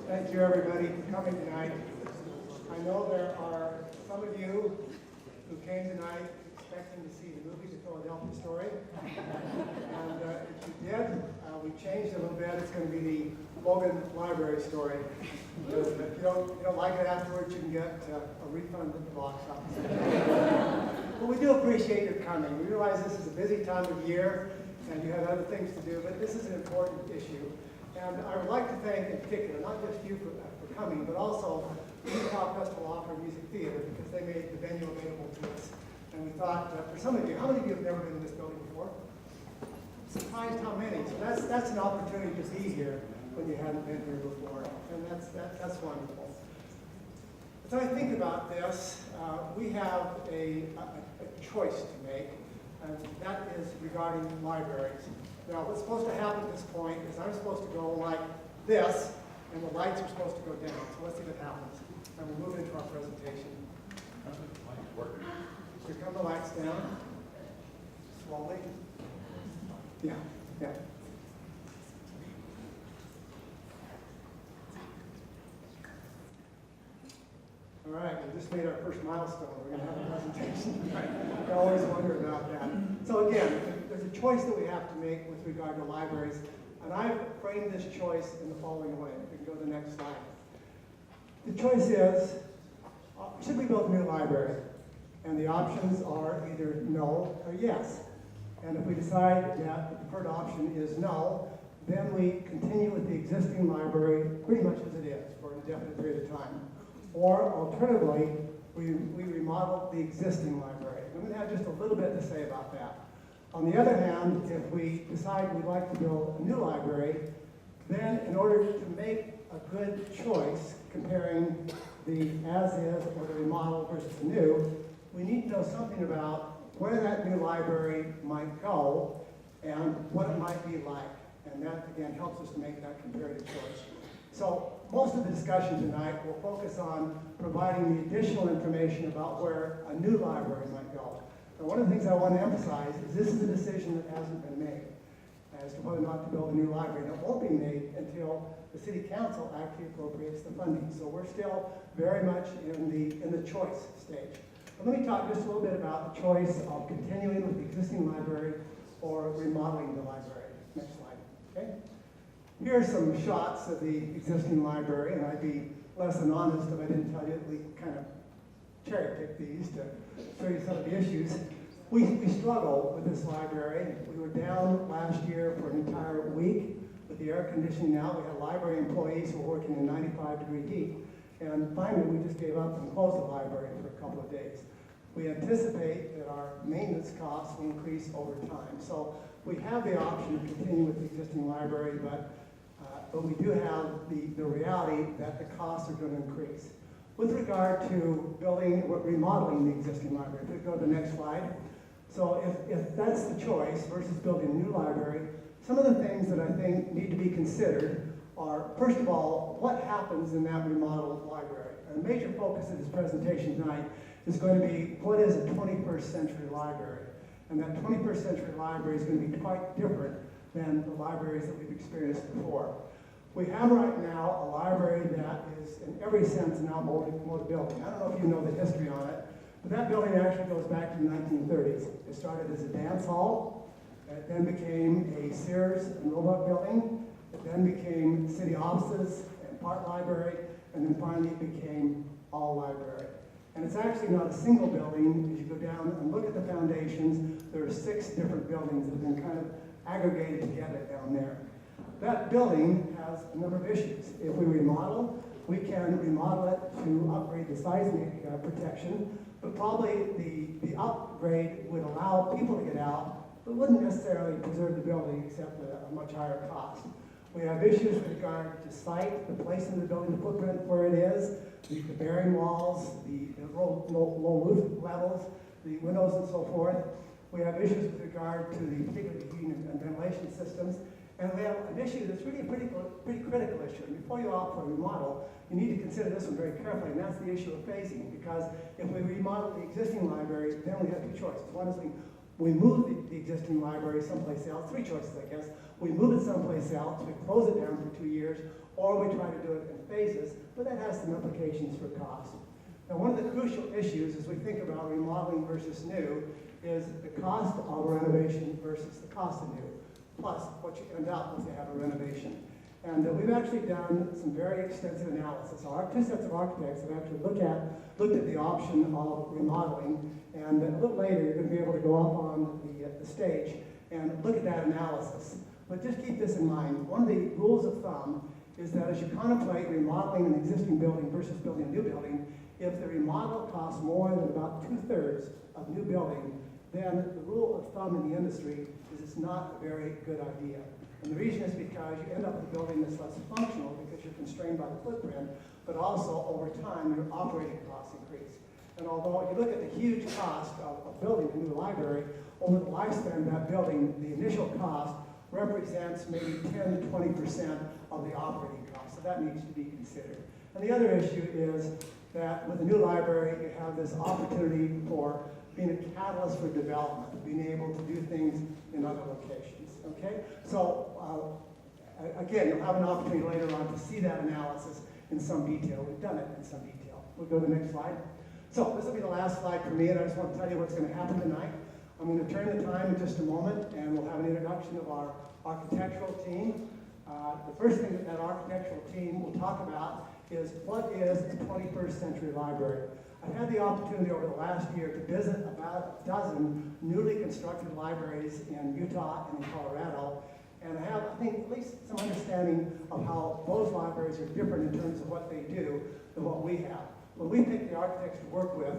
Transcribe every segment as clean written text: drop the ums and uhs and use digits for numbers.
Thank you, everybody, for coming tonight. I know there are some of you who came tonight expecting to see the movie, The Philadelphia Story. And if you did, we changed it a little bit. It's going to be the Logan Library Story. Because if you don't like it afterwards, you can get a refund at the box office. But we do appreciate your coming. We realize this is a busy time of year, and you have other things to do, but this is an important issue. And I would like to thank, in particular, not just you for coming, but also the Utah Festival Opera Music Theater, because they made the venue available to us. And we thought, for some of you, how many of you have never been in this building before? Surprised how many. So that's an opportunity to be here when you haven't been here before. And that's wonderful. As I think about this, we have a choice to make, and that is regarding libraries. Now, what's supposed to happen at this point is I'm supposed to go like this, and the lights are supposed to go down. So let's see what happens. And we'll move into our presentation. Here come the lights down. Slowly. Yeah. All right, we just made our first milestone. We're going to have a presentation. I always wonder about that. So again, there's a choice that we have to make with regard to libraries, and I've framed this choice in the following way. We can go to the next slide. The choice is, should we build a new library? And the options are either no or yes. And if we decide that the preferred option is no, then we continue with the existing library pretty much as it is for an indefinite period of time. Or alternatively, we remodel the existing library. I'm going to have just a little bit to say about that. On the other hand, if we decide we'd like to build a new library, then in order to make a good choice comparing the as-is or the remodel versus the new, we need to know something about where that new library might go and what it might be like. And that, again, helps us to make that comparative choice. So most of the discussion tonight will focus on providing the additional information about where a new library might go. Now, one of the things I want to emphasize is this is a decision that hasn't been made as to whether or not to build a new library. And it won't be made until the City Council actually appropriates the funding. So we're still very much in the choice stage. But let me talk just a little bit about the choice of continuing with the existing library or remodeling the library. Next slide, okay? Here are some shots of the existing library, and I'd be less than honest if I didn't tell you that we kind of cherry-picked these to show you some of the issues. We struggle with this library. We were down last year for an entire week with the air conditioning out. We had library employees who were working in 95-degree heat. And finally, we just gave up and closed the library for a couple of days. We anticipate that our maintenance costs will increase over time. So we have the option to continue with the existing library, but we do have the reality that the costs are going to increase. With regard to remodeling the existing library, if we go to the next slide. So if that's the choice versus building a new library, some of the things that I think need to be considered are, first of all, what happens in that remodeled library? And a major focus of this presentation tonight is going to be what is a 21st century library? And that 21st century library is going to be quite different than the libraries that we've experienced before. We have right now a library that is, in every sense, an outmoded building. I don't know if you know the history on it, but that building actually goes back to the 1930s. It started as a dance hall, it then became a Sears and Roebuck building, it then became city offices and part library, and then finally it became all library. And it's actually not a single building. As you go down and look at the foundations, there are 6 different buildings that have been kind of aggregated together down there. That building has a number of issues. If we remodel, we can remodel it to upgrade the seismic protection, but probably the upgrade would allow people to get out, but wouldn't necessarily preserve the building except at a much higher cost. We have issues with regard to site, the placement of the building, the footprint where it is, the bearing walls, the low roof levels, the windows and so forth. We have issues with regard to the particular heating and ventilation systems. And we have an issue that's really a pretty critical issue. And before you opt for a remodel, you need to consider this one very carefully, and that's the issue of phasing. Because if we remodel the existing library, then we have 2 choices. One is we We move the existing library someplace else, three choices, I guess. We move it someplace else, we close it down for 2 years, or we try to do it in phases, but that has some implications for cost. Now, one of the crucial issues as we think about remodeling versus new is the cost of renovation versus the cost of new, plus what you end up with to have a renovation. And we've actually done some very extensive analysis. Our two sets of architects have actually looked at the option of remodeling, and a little later you're going to be able to go up on the stage and look at that analysis. But just keep this in mind. One of the rules of thumb is that as you contemplate remodeling an existing building versus building a new building, if the remodel costs more than about 2/3 of new building, then the rule of thumb in the industry is it's not a very good idea. And the reason is because you end up with a building that's less functional because you're constrained by the footprint, but also over time your operating costs increase. And although you look at the huge cost of building a new library, over the lifespan of that building, the initial cost represents maybe 10 to 20% of the operating cost. So that needs to be considered. And the other issue is that with a new library, you have this opportunity for being a catalyst for development, being able to do things in other locations. Okay, so again, you'll have an opportunity later on to see that analysis in some detail. We've done it in some detail. We'll go to the next slide. So this will be the last slide for me, and I just want to tell you what's going to happen tonight. I'm going to turn the time in just a moment, and we'll have an introduction of our architectural team. The first thing that architectural team will talk about is what is a 21st century library. I've had the opportunity over the last year to visit about a dozen newly constructed libraries in Utah and in Colorado, and I have, I think, at least some understanding of how those libraries are different in terms of what they do than what we have. When we picked the architects to work with,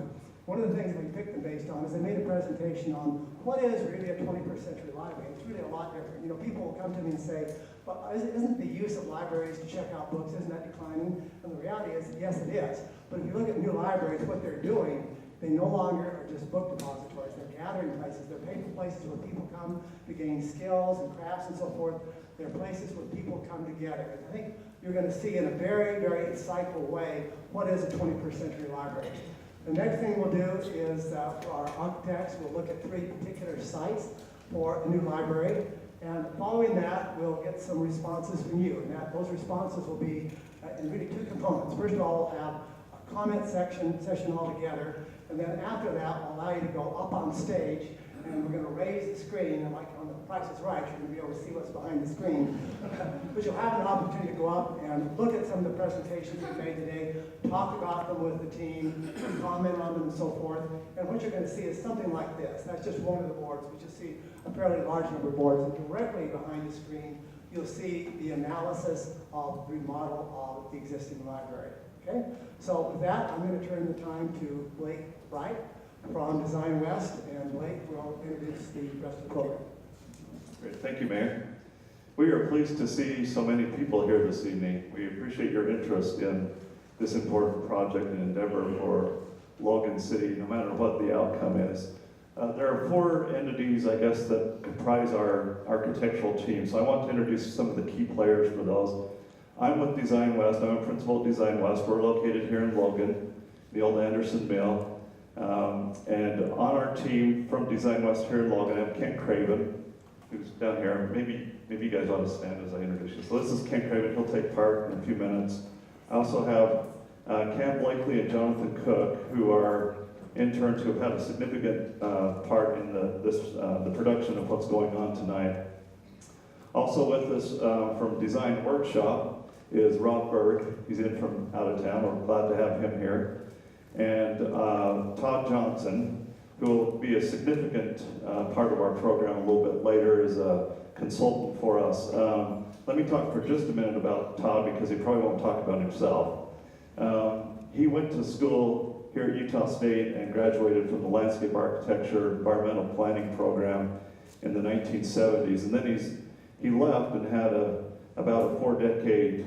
one of the things we picked them based on is they made a presentation on what is really a 21st century library. It's really a lot different. You know, people will come to me and say, but isn't the use of libraries to check out books, isn't that declining? And the reality is, yes, it is. But if you look at new libraries, what they're doing, they no longer are just book depositories. They're gathering places. They're places where people come to gain skills and crafts and so forth. They're places where people come together. And I think you're going to see in a very, very insightful way what is a 21st century library. The next thing we'll do is for our architects, we'll look at 3 particular sites for a new library. And following that, we'll get some responses from you. And those responses will be in really 2 components. First of all, we'll have a comment session all together. And then after that, we'll allow you to go up on stage. And we're going to raise the screen. And like on The Price is Right, you're going to be able to see what's behind the screen. But you'll have an opportunity to go up and look at some of the presentations we made today, talk about them with the team, comment on them and so forth. And what you're going to see is something like this. That's just one of the boards. We just see a fairly large number of boards. And directly behind the screen, you'll see the analysis of the remodel of the existing library. Okay? So with that, I'm going to turn the time to Blake Wright from Design West, and Blake will introduce the rest of the program. Great, thank you, Mayor. We are pleased to see so many people here this evening. We appreciate your interest in this important project and endeavor for Logan City, no matter what the outcome is. There are 4 entities, I guess, that comprise our architectural team, so I want to introduce some of the key players for those. I'm with Design West. I'm a principal at Design West. We're located here in Logan, the old Anderson Mill. And on our team from Design West here in Logan, I have Kent Craven, who's down here. Maybe you guys ought to stand as I introduce you. So this is Kent Craven. He'll take part in a few minutes. I also have Cam Blakely and Jonathan Cook, who are interns who have had a significant part in the production of what's going on tonight. Also with us from Design Workshop is Rob Berg. He's in from out of town. We're glad to have him here. And Todd Johnson, who will be a significant part of our program a little bit later, is a consultant for us. Let me talk for just a minute about Todd, because he probably won't talk about himself. He went to school here at Utah State and graduated from the Landscape Architecture Environmental Planning program in the 1970s. And then he left and had about a 4-decade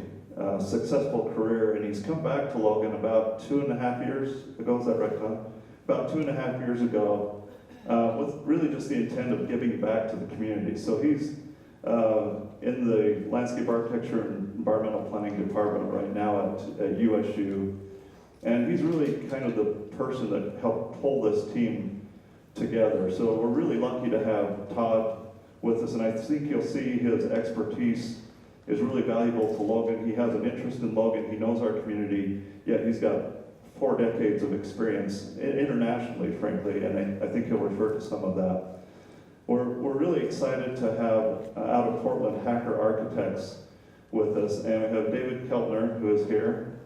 successful career, and he's come back to Logan about 2.5 years ago. Is that right, Tom? About 2.5 years ago, with really just the intent of giving back to the community. So he's in the Landscape Architecture and Environmental Planning Department right now at USU, and he's really kind of the person that helped pull this team together. So we're really lucky to have Todd with us, and I think you'll see his expertise is really valuable to Logan. He has an interest in Logan, he knows our community, yet he's got 4 decades of experience internationally, frankly, and I think he'll refer to some of that. We're really excited to have out of Portland Hacker Architects with us, and we have David Keltner, who is here,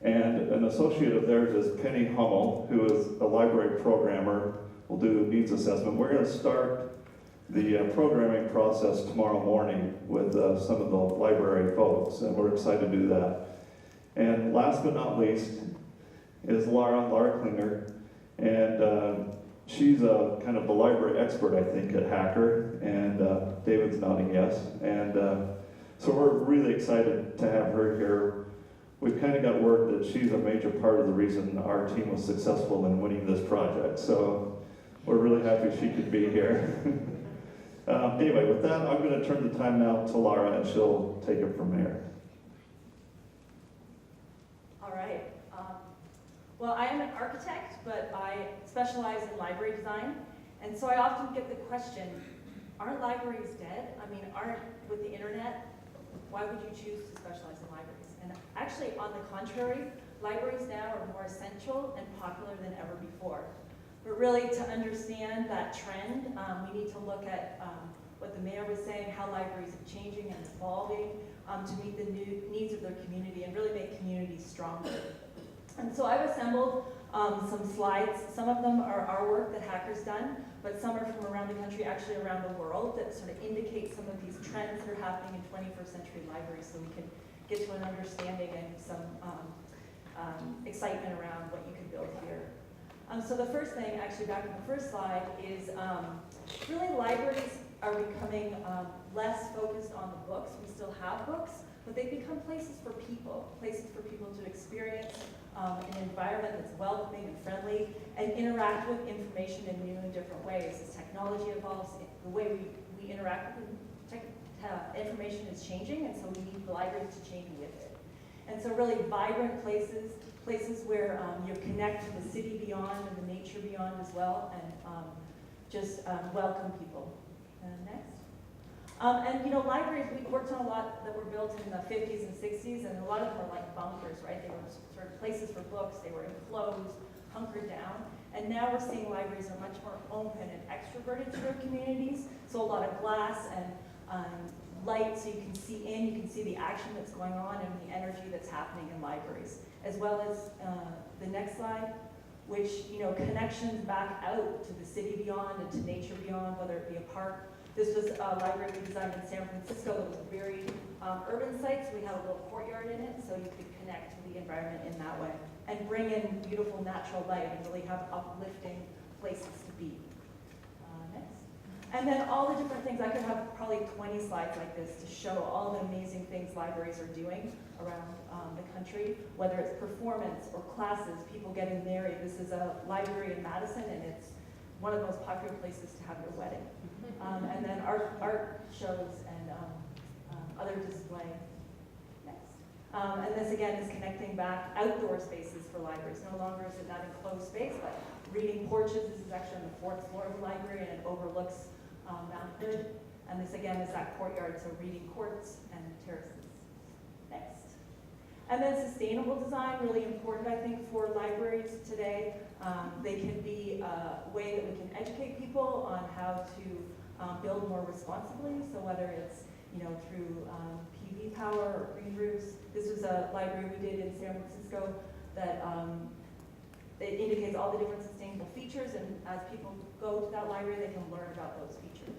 and an associate of theirs is Penny Hummel, who is a library programmer, will do needs assessment. We're going to start the programming process tomorrow morning with some of the library folks, and we're excited to do that. And last but not least is Laura Klinger, and she's kind of the library expert, I think, at Hacker, and David's nodding yes. And so we're really excited to have her here. We've kind of got word that she's a major part of the reason our team was successful in winning this project. So we're really happy she could be here. Anyway, with that, I'm going to turn the time now to Laura, and she'll take it from there. All right. Well, I am an architect, but I specialize in library design. And so I often get the question, aren't libraries dead? I mean, with the internet, why would you choose to specialize in libraries? And actually, on the contrary, libraries now are more essential and popular than ever before. But really, to understand that trend, we need to look at what the mayor was saying, how libraries are changing and evolving to meet the new needs of their community and really make communities stronger. And so I've assembled some slides. Some of them are our work that Hacker's done, but some are from around the country, actually around the world, that sort of indicate some of these trends that are happening in 21st century libraries so we can get to an understanding and some excitement around what you can build here. So the first thing, actually back in the first slide, is really libraries are becoming less focused on the books. We still have books, but they become places for people to experience an environment that's welcoming and friendly and interact with information in new and different ways. As technology evolves, the way we interact with information is changing, and so we need the libraries to change with it. And so really vibrant places where you connect to the city beyond and the nature beyond as well, and just welcome people. Next. And you know, libraries, we worked on a lot that were built in the 50s and 60s, and a lot of them were like bunkers, right? They were sort of places for books, they were enclosed, hunkered down. And now we're seeing libraries are much more open and extroverted to their communities. So a lot of glass and light, so you can see in, you can see the action that's going on and the energy that's happening in libraries. As well as the next slide, which, you know, connections back out to the city beyond and to nature beyond, whether it be a park. This was a library we designed in San Francisco that was very urban site, so we had a little courtyard in it, so you could connect to the environment in that way. And bring in beautiful natural light and really have uplifting places to be. Next. And then all the different things, I could have probably 20 slides like this to show all the amazing things libraries are doing around the country, whether it's performance or classes, people getting married. This is a library in Madison, and it's one of the most popular places to have your wedding. And then art shows and other display. Next. And this again is connecting back outdoor spaces for libraries. No longer is it that enclosed space, but reading porches. This is actually on the 4th floor of the library, and it overlooks Mount Hood. And this again is that courtyard, so reading courts and terraces. Next. And then sustainable design, really important, I think, for libraries today. They can be a way that we can educate people on how to build more responsibly. So whether it's, you know, through PV power or green roofs. This was a library we did in San Francisco that it indicates all the different sustainable features, and as people go to that library, they can learn about those features.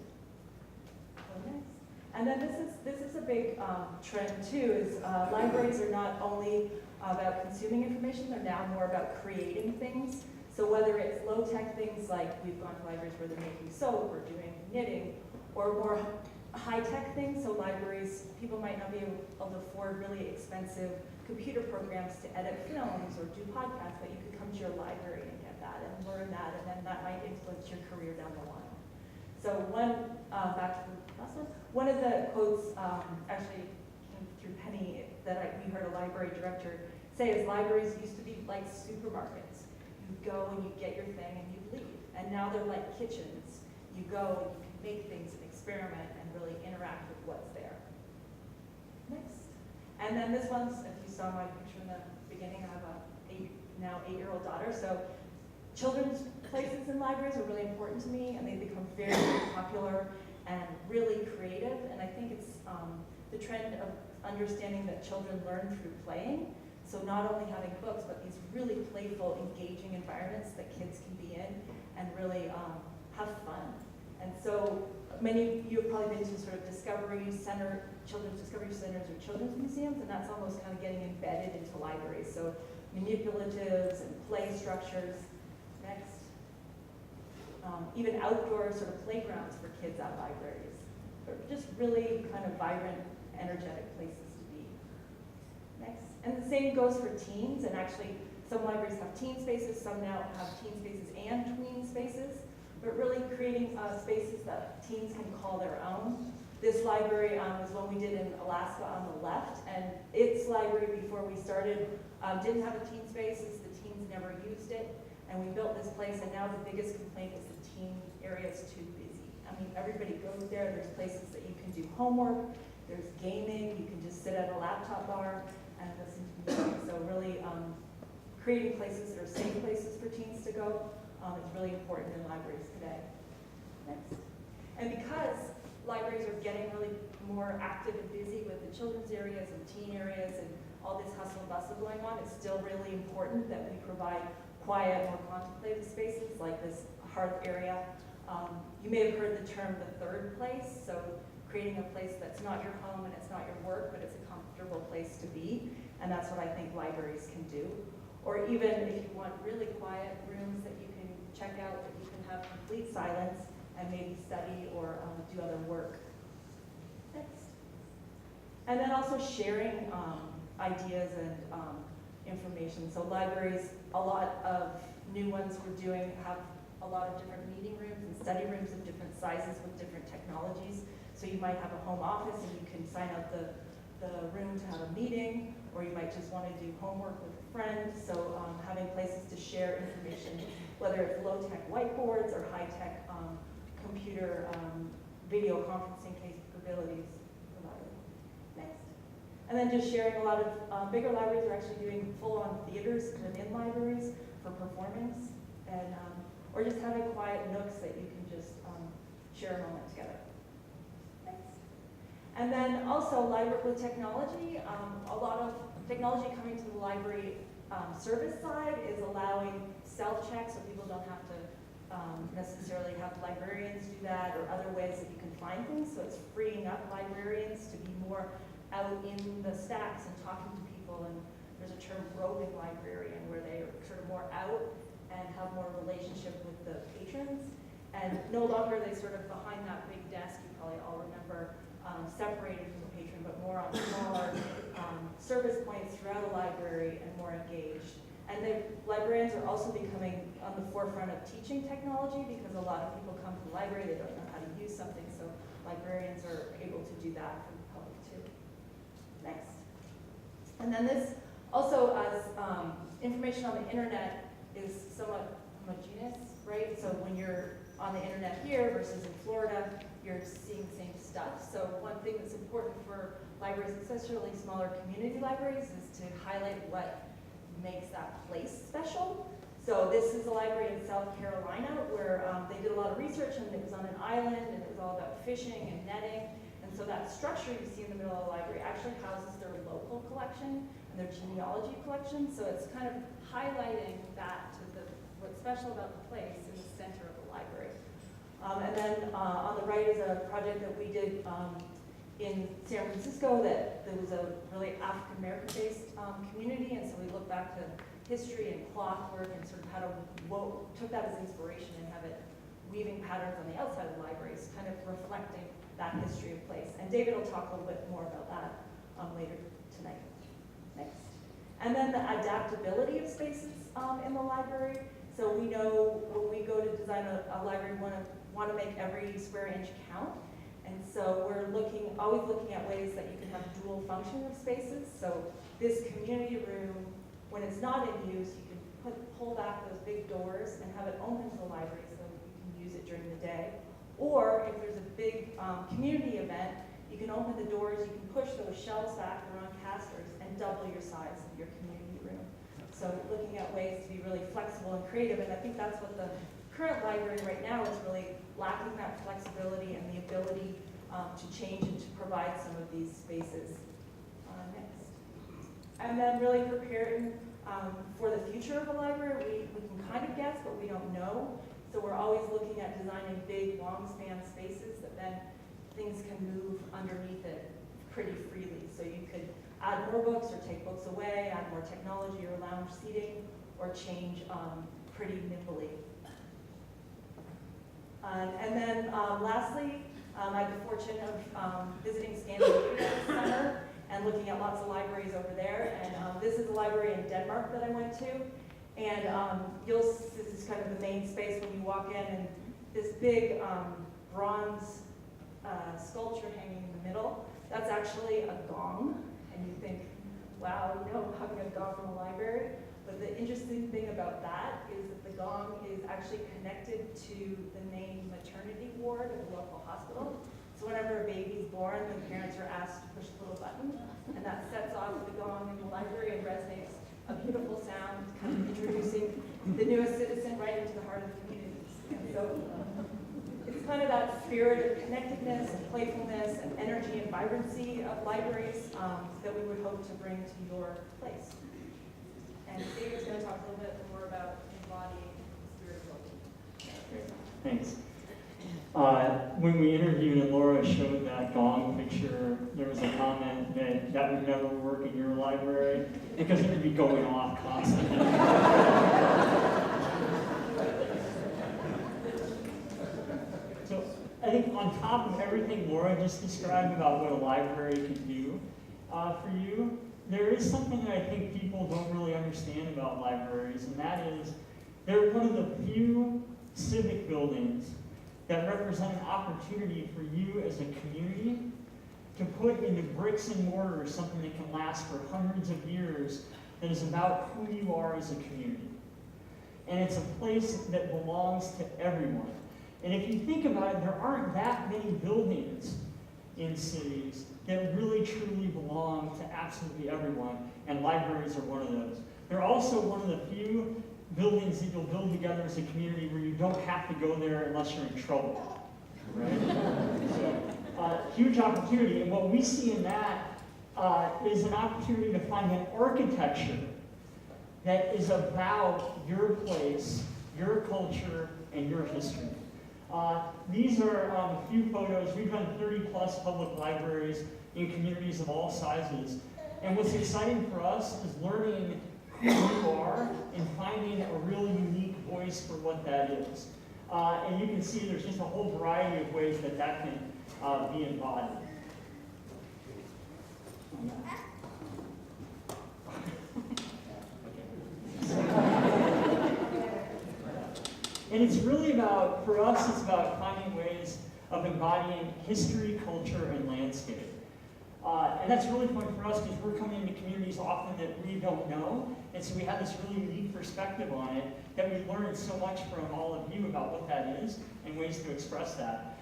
So next. And then this is a big trend too, is libraries are not only about consuming information, they're now more about creating things. So whether it's low-tech things like we've gone to libraries where they're making soap or doing knitting, or more high-tech things, so libraries, people might not be able to afford really expensive computer programs to edit films or do podcasts, but you could come to your library and get that and learn that, and then that might influence your career down the line. So back to the last one of the quotes actually came through Penny that we heard a library director say is libraries used to be like supermarkets. You go and you get your thing and you leave. and now they're like kitchens. You go and you can make things and experiment and really interact with what's there. Next. And then this one's, if you saw my picture in the beginning, I have a now 8-year-old daughter, so children's places in libraries are really important to me, and they've become very, very popular and really creative, and I think it's the trend of understanding that children learn through playing, so not only having books, but these really playful, engaging environments that kids can be in and really have fun. And so many of you have probably been to sort of children's discovery centers or children's museums, and that's almost kind of getting embedded into libraries. So manipulatives and play structures. Next. Even outdoor sort of playgrounds for kids at libraries. They're just really kind of vibrant, energetic places to be. Next. And the same goes for teens, and actually some libraries have teen spaces, some now have teen spaces and tween spaces, but really creating spaces that teens can call their own. This library was one we did in Alaska on the left, and its library before we started didn't have a teen space, as the teens never used it, and we built this place, and now the biggest complaint is the teen area is too busy. I mean, everybody goes there, there's places that you can do homework, there's gaming, you can just sit at a laptop bar and listen to music. So really creating places that are safe places for teens to go is really important in libraries today. Next. And because libraries are getting really more active and busy with the children's areas and teen areas and all this hustle and bustle going on, it's still really important that we provide quiet, more contemplative spaces like this hearth area. You may have heard the term the third place, so creating a place that's not your home and it's not your work, but it's a comfortable place to be, and that's what I think libraries can do. Or even if you want really quiet rooms that you can check out, that you can have complete silence and maybe study or do other work. Next. And then also sharing ideas and information. So libraries, a lot of new ones we're doing have a lot of different meeting rooms and study rooms of different sizes with different technologies. So you might have a home office and you can sign up the room to have a meeting, or you might just want to do homework with a friend. So having places to share information, whether it's low-tech whiteboards or high-tech computer video conferencing capabilities provided. Next. And then just sharing a lot of bigger libraries are actually doing full-on theaters within libraries for performance, and or just having quiet nooks that you can just share a moment together. Next. And then also library with technology, a lot of technology coming to the library service side is allowing self-check so people don't have to necessarily have librarians do that, or other ways that you can find things. So it's freeing up librarians to be more out in the stacks and talking to people. And there's a term, roving librarian, where they are sort of more out and have more relationship with the patrons. And no longer are they sort of behind that big desk, you probably all remember, separated from the patron, but more on smaller service points throughout the library and more engaged. And librarians are also becoming on the forefront of teaching technology, because a lot of people come to the library, they don't know how to use something, so librarians are able to do that for the public too. Next. And then this also, as information on the internet is somewhat homogeneous, right? So when you're on the internet here versus in Florida, you're seeing the same stuff. So one thing that's important for libraries, especially smaller community libraries, is to highlight what makes that place special. So this is a library in South Carolina where they did a lot of research, and it was on an island, and it was all about fishing and netting. And so that structure you see in the middle of the library actually houses their local collection and their genealogy collection. So it's kind of highlighting that to what's special about the place in the center of the library. And then on the right is a project that we did in San Francisco that there was a really African-American based community, and so we looked back to history and clockwork and sort of how to took that as inspiration and have it weaving patterns on the outside of the libraries, kind of reflecting that history of place. And David will talk a little bit more about that later tonight. Next. And then the adaptability of spaces in the library. So we know when we go to design a library, we want to make every square inch count. And so we're always looking at ways that you can have dual function of spaces. So this community room, when it's not in use, you can pull back those big doors and have it open to the library. So use it during the day. Or if there's a big community event, you can open the doors, you can push those shelves back, they're on casters, and double your size of your community room. So looking at ways to be really flexible and creative, and I think that's what the current library right now is really lacking, that flexibility and the ability to change and to provide some of these spaces. Next. And then really preparing for the future of the library. We can kind of guess, but we don't know. So we're always looking at designing big, long span spaces that then things can move underneath it pretty freely. So you could add more books or take books away, add more technology or lounge seating, or change pretty nimbly. And then lastly, I had the fortune of visiting Scandinavia this summer and looking at lots of libraries over there. And this is a library in Denmark that I went to. And this is kind of the main space when you walk in, and this big bronze sculpture hanging in the middle, that's actually a gong. And you think, wow, having a gong in a library. But the interesting thing about that is that the gong is actually connected to the main maternity ward of the local hospital. So whenever a baby's born, the parents are asked to push the little button, and that sets off the gong in the library and resonates a beautiful sound, kind of introducing the newest citizen right into the heart of the community. And so it's kind of that spirit of connectedness and playfulness and energy and vibrancy of libraries that we would hope to bring to your place. And David's going to talk a little bit more about embodying the spirit of Logan. Thanks. When we interviewed and Laura showed that gong picture, there was a comment that would never work in your library because it would be going off constantly. So I think on top of everything Laura just described about what a library can do for you, there is something that I think people don't really understand about libraries, and that is they're one of the few civic buildings that represent an opportunity for you as a community to put into bricks and mortar something that can last for hundreds of years that is about who you are as a community. And it's a place that belongs to everyone. And if you think about it, there aren't that many buildings in cities that really truly belong to absolutely everyone, and libraries are one of those. They're also one of the few buildings that you'll build together as a community where you don't have to go there unless you're in trouble, right? So, huge opportunity, and what we see in that is an opportunity to find an architecture that is about your place, your culture, and your history. These are a few photos. We've done 30 plus public libraries in communities of all sizes. And what's exciting for us is learning who you are and finding a really unique voice for what that is. And you can see there's just a whole variety of ways that that can be embodied. And it's really about, for us, it's about finding ways of embodying history, culture, and landscape. And that's really fun for us because we're coming into communities often that we don't know. And so we have this really unique perspective on it that we learned so much from all of you about what that is and ways to express that.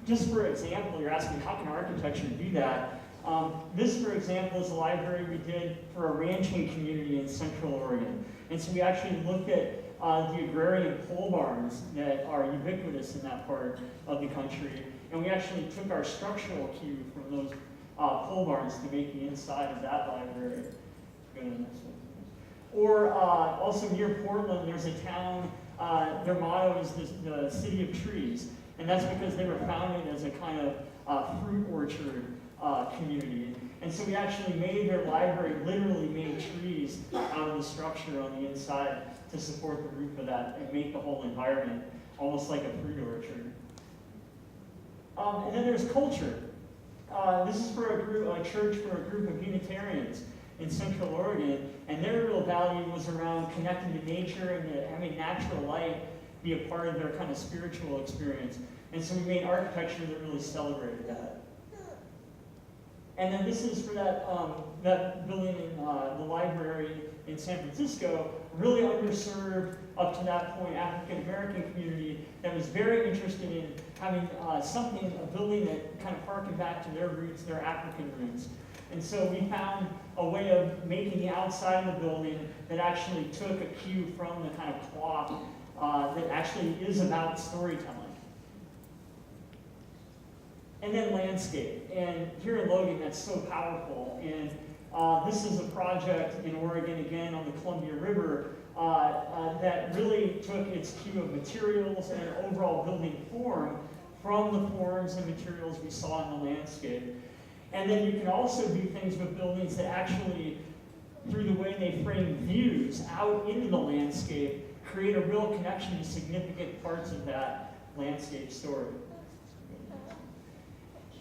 Just for example, you're asking how can architecture do that? This, for example, is a library we did for a ranching community in Central Oregon. And so we actually looked at the agrarian pole barns that are ubiquitous in that part of the country. And we actually took our structural cue from those pole barns to make the inside of that library. Go to the next one. Or also near Portland, there's a town, their motto is the City of Trees. And that's because they were founded as a kind of fruit orchard community. And so we actually made their library, literally made trees out of the structure on the inside to support the roof of that and make the whole environment almost like a fruit orchard. And then there's culture. This is for a church for a group of Unitarians in Central Oregon, and their real value was around connecting to nature and having natural light be a part of their kind of spiritual experience. And so we made architecture that really celebrated that. And then this is for that, that building in the library in San Francisco, really underserved up to that point African-American community that was very interested in having something, a building that kind of harkened back to their roots, their African roots. And so we found a way of making the outside of the building that actually took a cue from the kind of cloth that actually is about storytelling. And then landscape. And here in Logan, that's so powerful. And this is a project in Oregon, again, on the Columbia River, that really took its cue of materials and overall building form from the forms and materials we saw in the landscape. And then you can also do things with buildings that actually, through the way they frame views out into the landscape, create a real connection to significant parts of that landscape story.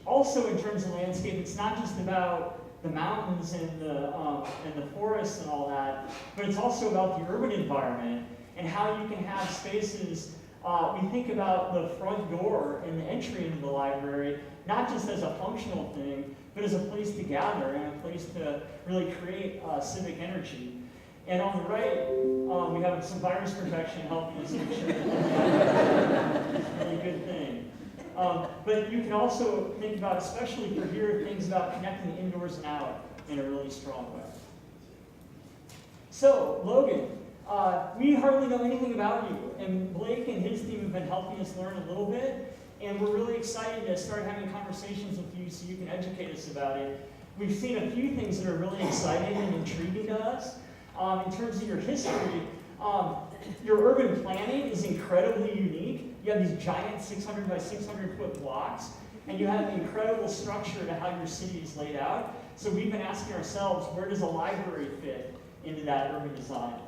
Also, in terms of landscape, it's not just about the mountains and the forests and all that, but it's also about the urban environment and how you can have spaces. We think about the front door and the entry into the library, not just as a functional thing, but as a place to gather and a place to really create civic energy. And on the right, we have some virus protection helping us make sure it's a really good thing. But you can also think about, especially for here, things about connecting indoors and out in a really strong way. So, Logan, we hardly know anything about you, and Blake and his team have been helping us learn a little bit, and we're really excited to start having conversations with you so you can educate us about it. We've seen a few things that are really exciting and intriguing to us. In terms of your history, your urban planning is incredibly unique. You have these giant 600 by 600 foot blocks, and you have incredible structure to how your city is laid out. So we've been asking ourselves, where does a library fit into that urban design?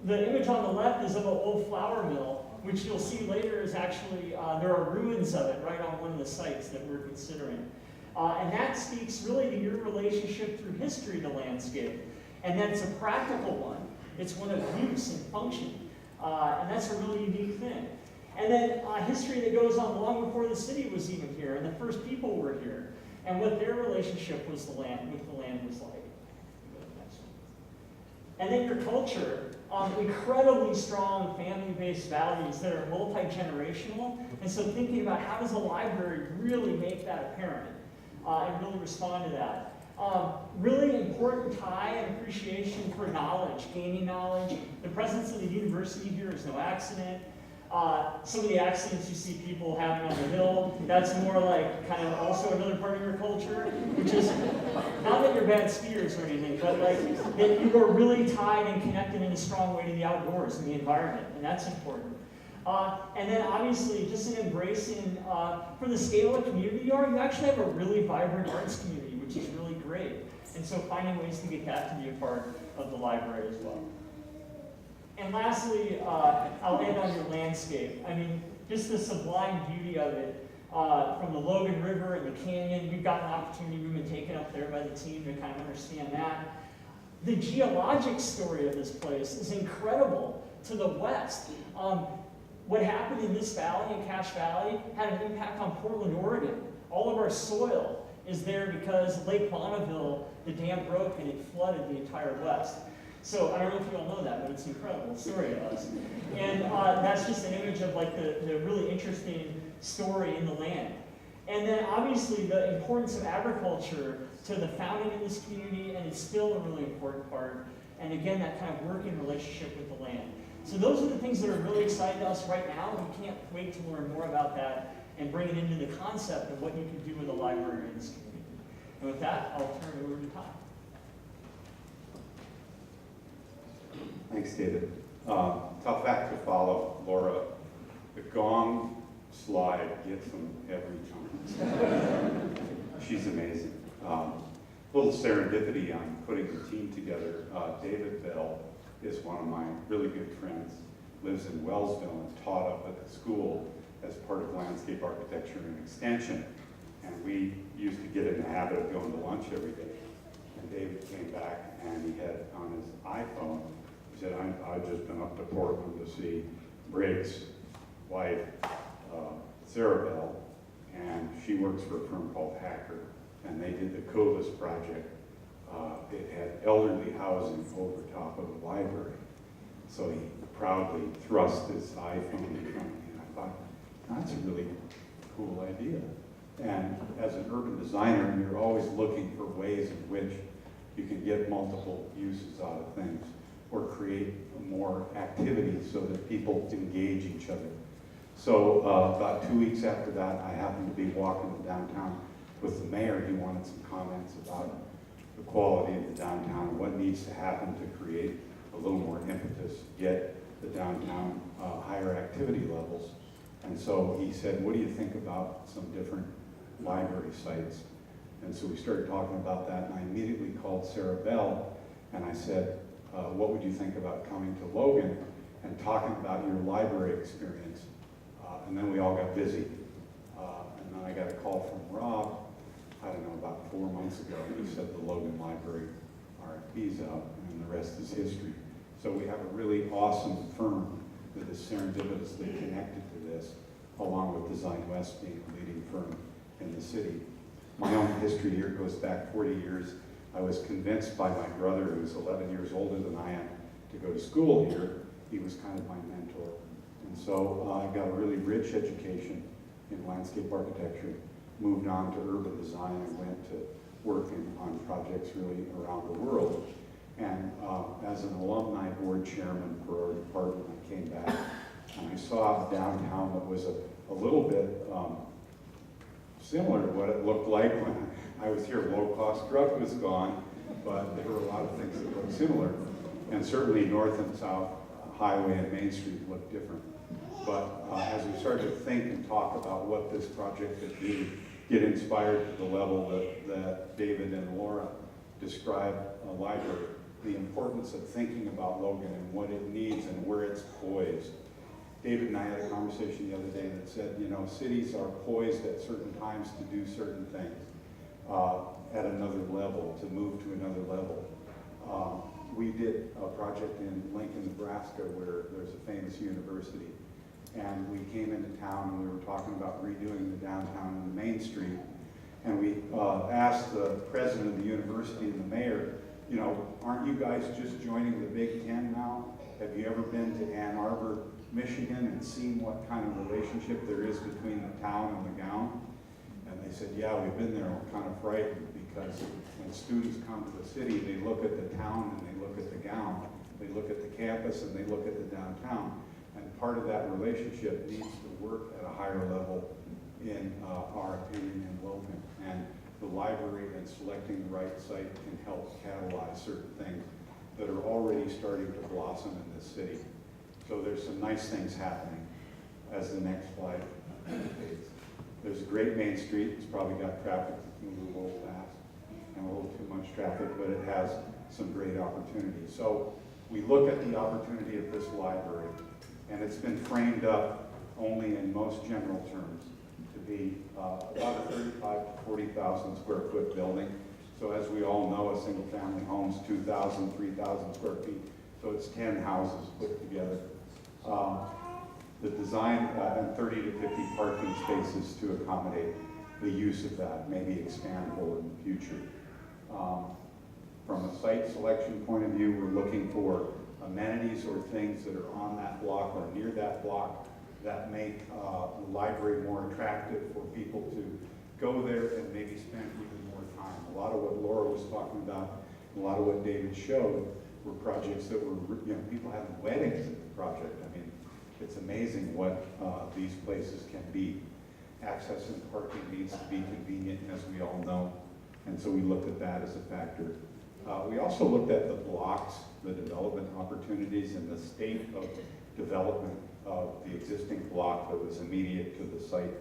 The image on the left is of an old flour mill, which you'll see later is actually, there are ruins of it right on one of the sites that we're considering. And that speaks really to your relationship through history to landscape. And that's a practical one. It's one of use and function. And that's a really unique thing. And then history that goes on long before the city was even here, and the first people were here, and what their relationship was with the land was like. And then your culture, incredibly strong family-based values that are multi-generational. And so thinking about how does a library really make that apparent and really respond to that. Really important tie and appreciation for knowledge, gaining knowledge. The presence of the university here is no accident. Some of the accents you see people having on the Hill, that's more like kind of also another part of your culture, which is not that you're bad skiers or anything, but like that you are really tied and connected in a strong way to the outdoors and the environment, and that's important. And then obviously just an embracing, for the scale of community you are, you actually have a really vibrant arts community, which is really great. And so finding ways to get that to be a part of the library as well. And lastly, I'll end on your landscape. I mean, just the sublime beauty of it, from the Logan River and the canyon. We've got an opportunity, we've been taken up there by the team to kind of understand that. The geologic story of this place is incredible to the west. What happened in this valley, in Cache Valley, had an impact on Portland, Oregon. All of our soil is there because Lake Bonneville, the dam broke and it flooded the entire west. So I don't know if you all know that, but it's an incredible story to us. And that's just an image of like the really interesting story in the land. And then obviously the importance of agriculture to the founding of this community, and it's still a really important part. And again, that kind of working relationship with the land. So those are the things that are really exciting to us right now. We can't wait to learn more about that and bring it into the concept of what you can do with a library in this community. And with that, I'll turn it over to Todd. Thanks, David. Tough act to follow, Laura. The gong slide gets them every time. She's amazing. Little serendipity on putting the team together. David Bell is one of my really good friends, lives in Wellsville and taught up at the school as part of landscape architecture and extension. And we used to get in the habit of going to lunch every day. And David came back and he had on his iPhone, he said, I've just been up to Portland to see Briggs' wife, Sarah Bell, and she works for a firm called Hacker. and they did the coolest project. It had elderly housing over top of the library. So he proudly thrust his iPhone in front of me, and I thought, that's a really cool idea. And as an urban designer, you're always looking for ways in which you can get multiple uses out of things or create more activity so that people engage each other. So about 2 weeks after that, I happened to be walking downtown with the mayor. He wanted some comments about the quality of the downtown and what needs to happen to create a little more impetus, get the downtown higher activity levels. And so he said, what do you think about some different library sites? And so we started talking about that, and I immediately called Sarah Bell, and I said, what would you think about coming to Logan and talking about your library experience? And then we all got busy. And then I got a call from Rob, I don't know, about 4 months ago, and he said the Logan Library RFP's out, and the rest is history. So we have a really awesome firm that is serendipitously connected to this, along with Design West being a leading firm in the city. My own history here goes back 40 years. I was convinced by my brother, who's 11 years older than I am, to go to school here. He was kind of my mentor. And so I got a really rich education in landscape architecture, moved on to urban design, and went to working on projects really around the world. And as an alumni board chairman for our department, I came back and I saw downtown that was a little bit similar to what it looked like when I was here. Low-cost drug was gone, but there were a lot of things that looked similar. And certainly North and South Highway and Main Street looked different. But as we started to think and talk about what this project could do, get inspired to the level that David and Laura described a library, the importance of thinking about Logan and what it needs and where it's poised. David and I had a conversation the other day that said, you know, cities are poised at certain times to do certain things at another level, to move to another level. We did a project in Lincoln, Nebraska, where there's a famous university. And we came into town and we were talking about redoing the downtown and the Main Street. And we asked the president of the university and the mayor, you know, aren't you guys just joining the Big Ten now? Have you ever been to Ann Arbor, Michigan, and seen what kind of relationship there is between the town and the gown? And they said, yeah, we've been there. We're kind of frightened because when students come to the city, they look at the town and they look at the gown. They look at the campus and they look at the downtown. And part of that relationship needs to work at a higher level in our opinion in Logan. And the library and selecting the right site can help catalyze certain things that are already starting to blossom in this city. So there's some nice things happening as the next slide indicates. There's a great Main Street. It's probably got traffic that's moving a little fast and a little too much traffic, but it has some great opportunities. So we look at the opportunity of this library, and it's been framed up only in most general terms to be about a 35,000 to 40,000 square foot building. So as we all know, a single family home's 2,000, 3,000 square feet. So it's 10 houses put together. The design and 30 to 50 parking spaces to accommodate the use of that, maybe expandable in the future. From a site selection point of view, we're looking for amenities or things that are on that block or near that block that make the library more attractive for people to go there and maybe spend even more time. A lot of what Laura was talking about, a lot of what David showed were projects that were, you know, people having weddings at the project. I mean, it's amazing what these places can be. Access and parking needs to be convenient, as we all know, and so we looked at that as a factor. We also looked at the blocks, the development opportunities, and the state of development of the existing block that was immediate to the site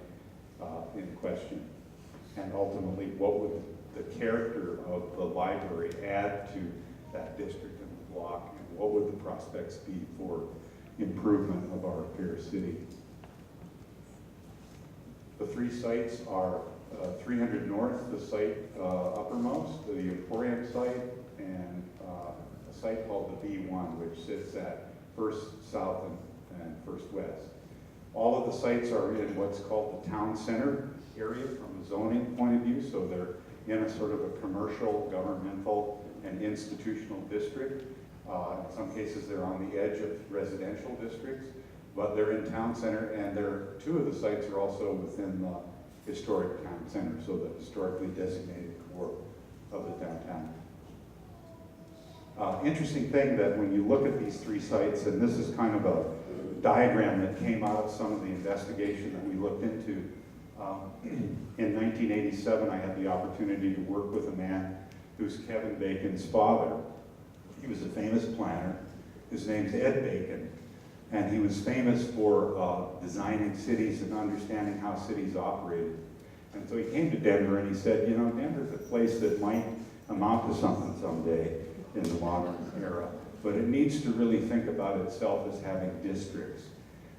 in question. And ultimately, what would the character of the library add to that district and the block, and what would the prospects be for improvement of our fair city? The three sites are 300 North, the site uppermost, the Emporium site, and a site called the B1, which sits at First South and First West. All of the sites are in what's called the town center area from a zoning point of view, so they're in a sort of a commercial, governmental, and institutional district. In some cases, they're on the edge of residential districts, but they're in town center, and two of the sites are also within the historic town center, so the historically designated core of the downtown. Interesting thing that when you look at these three sites, and this is kind of a diagram that came out of some of the investigation that we looked into. In 1987, I had the opportunity to work with a man who's Kevin Bacon's father. He was a famous planner. His name's Ed Bacon, and he was famous for designing cities and understanding how cities operated. And so he came to Denver and he said, you know, Denver's a place that might amount to something someday in the modern era, but it needs to really think about itself as having districts.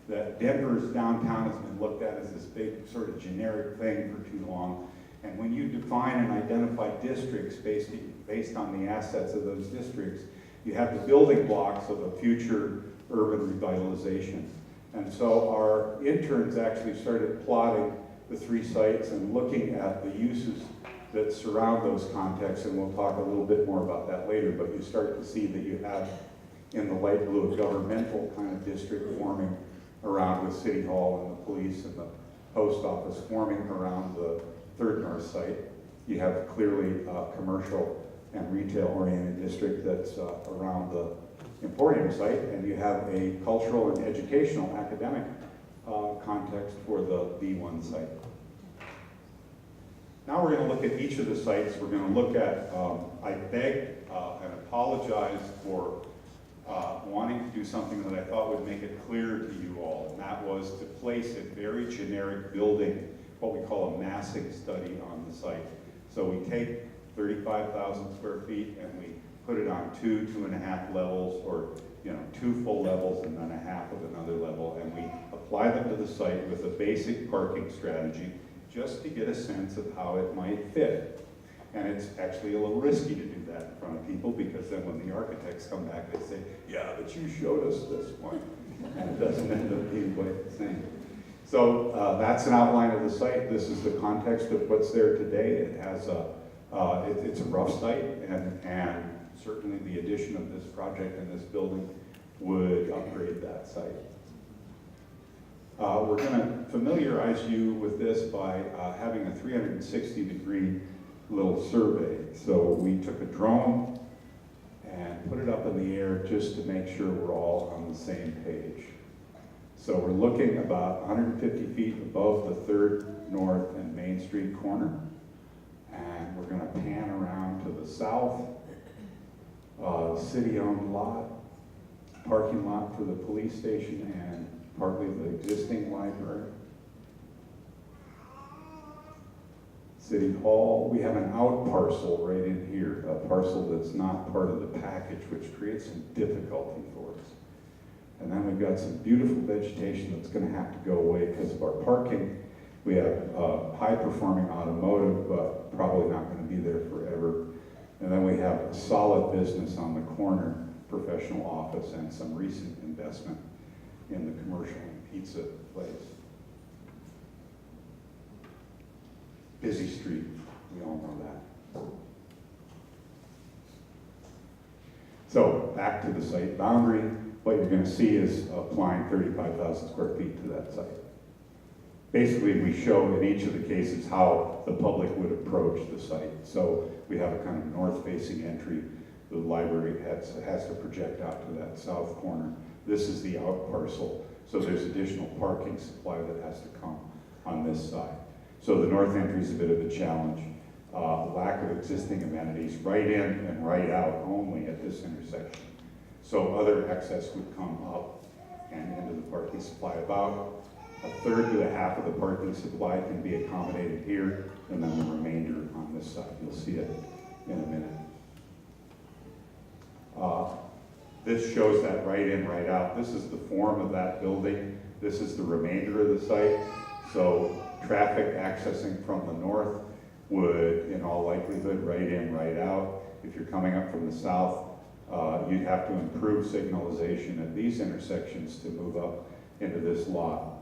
That Denver's downtown has been looked at as this big sort of generic thing for too long. And when you define and identify districts based on the assets of those districts, you have the building blocks of a future urban revitalization. And so our interns actually started plotting the three sites and looking at the uses that surround those contexts, and we'll talk a little bit more about that later, but you start to see that you have in the light blue a governmental kind of district forming around with City Hall and the police and the post office forming around the Third North site. You have clearly a commercial and retail-oriented district that's around the Emporium site, and you have a cultural and educational academic context for the B1 site. Now we're going to look at each of the sites. We're going to look at, I beg and apologize for wanting to do something that I thought would make it clear to you all, and that was to place a very generic building, what we call a massing study on the site. So we take 35,000 square feet and we put it on 2.5 levels, or 2 full levels and then a half of another level, and we apply them to the site with a basic parking strategy just to get a sense of how it might fit. And it's actually a little risky to do that in front of people, because then when the architects come back, they say, yeah, but you showed us this one. And it doesn't end up being quite the same. So that's an outline of the site. This is the context of what's there today. It has it's a rough site, and certainly the addition of this project and this building would upgrade that site. We're going to familiarize you with this by having a 360-degree little survey. So we took a drone and put it up in the air just to make sure we're all on the same page. So we're looking about 150 feet above the 3rd North and Main Street corner. And we're going to pan around to the south, city-owned lot, parking lot for the police station and partly the existing library. City Hall, we have an out parcel right in here, a parcel that's not part of the package, which creates some difficulty for us. And then we've got some beautiful vegetation that's going to have to go away because of our parking. We have high-performing automotive, but probably not going to be there forever. And then we have a solid business on the corner, professional office, and some recent investment in the commercial and pizza place. Busy street, we all know that. So back to the site boundary, what you're going to see is applying 35,000 square feet to that site. Basically, we show in each of the cases how the public would approach the site. So we have a kind of north-facing entry. The library has to project out to that south corner. This is the out parcel. So there's additional parking supply that has to come on this side. So the north entry is a bit of a challenge. Lack of existing amenities, right in and right out only at this intersection. So other access would come up and into the parking supply. About a third to a half of the parking supply can be accommodated here, and then the remainder on this side. You'll see it in a minute. This shows that right in, right out. This is the form of that building. This is the remainder of the site. So traffic accessing from the north would, in all likelihood, right in, right out. If you're coming up from the south, you'd have to improve signalization at these intersections to move up into this lot.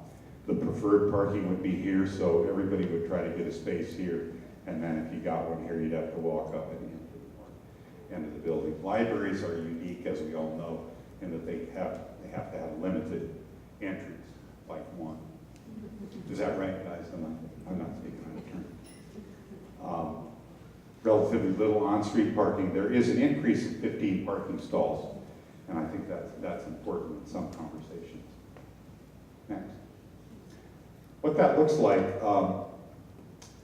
The preferred parking would be here, so everybody would try to get a space here, And then if you got one here, you'd have to walk up and into the north end of the building. Libraries are unique, as we all know, in that they have to have limited entries, like one. Is that right, guys? I'm not speaking out of turn. Relatively little on-street parking. There is an increase of 15 parking stalls, and I think that's important in some conversations. Next. What that looks like,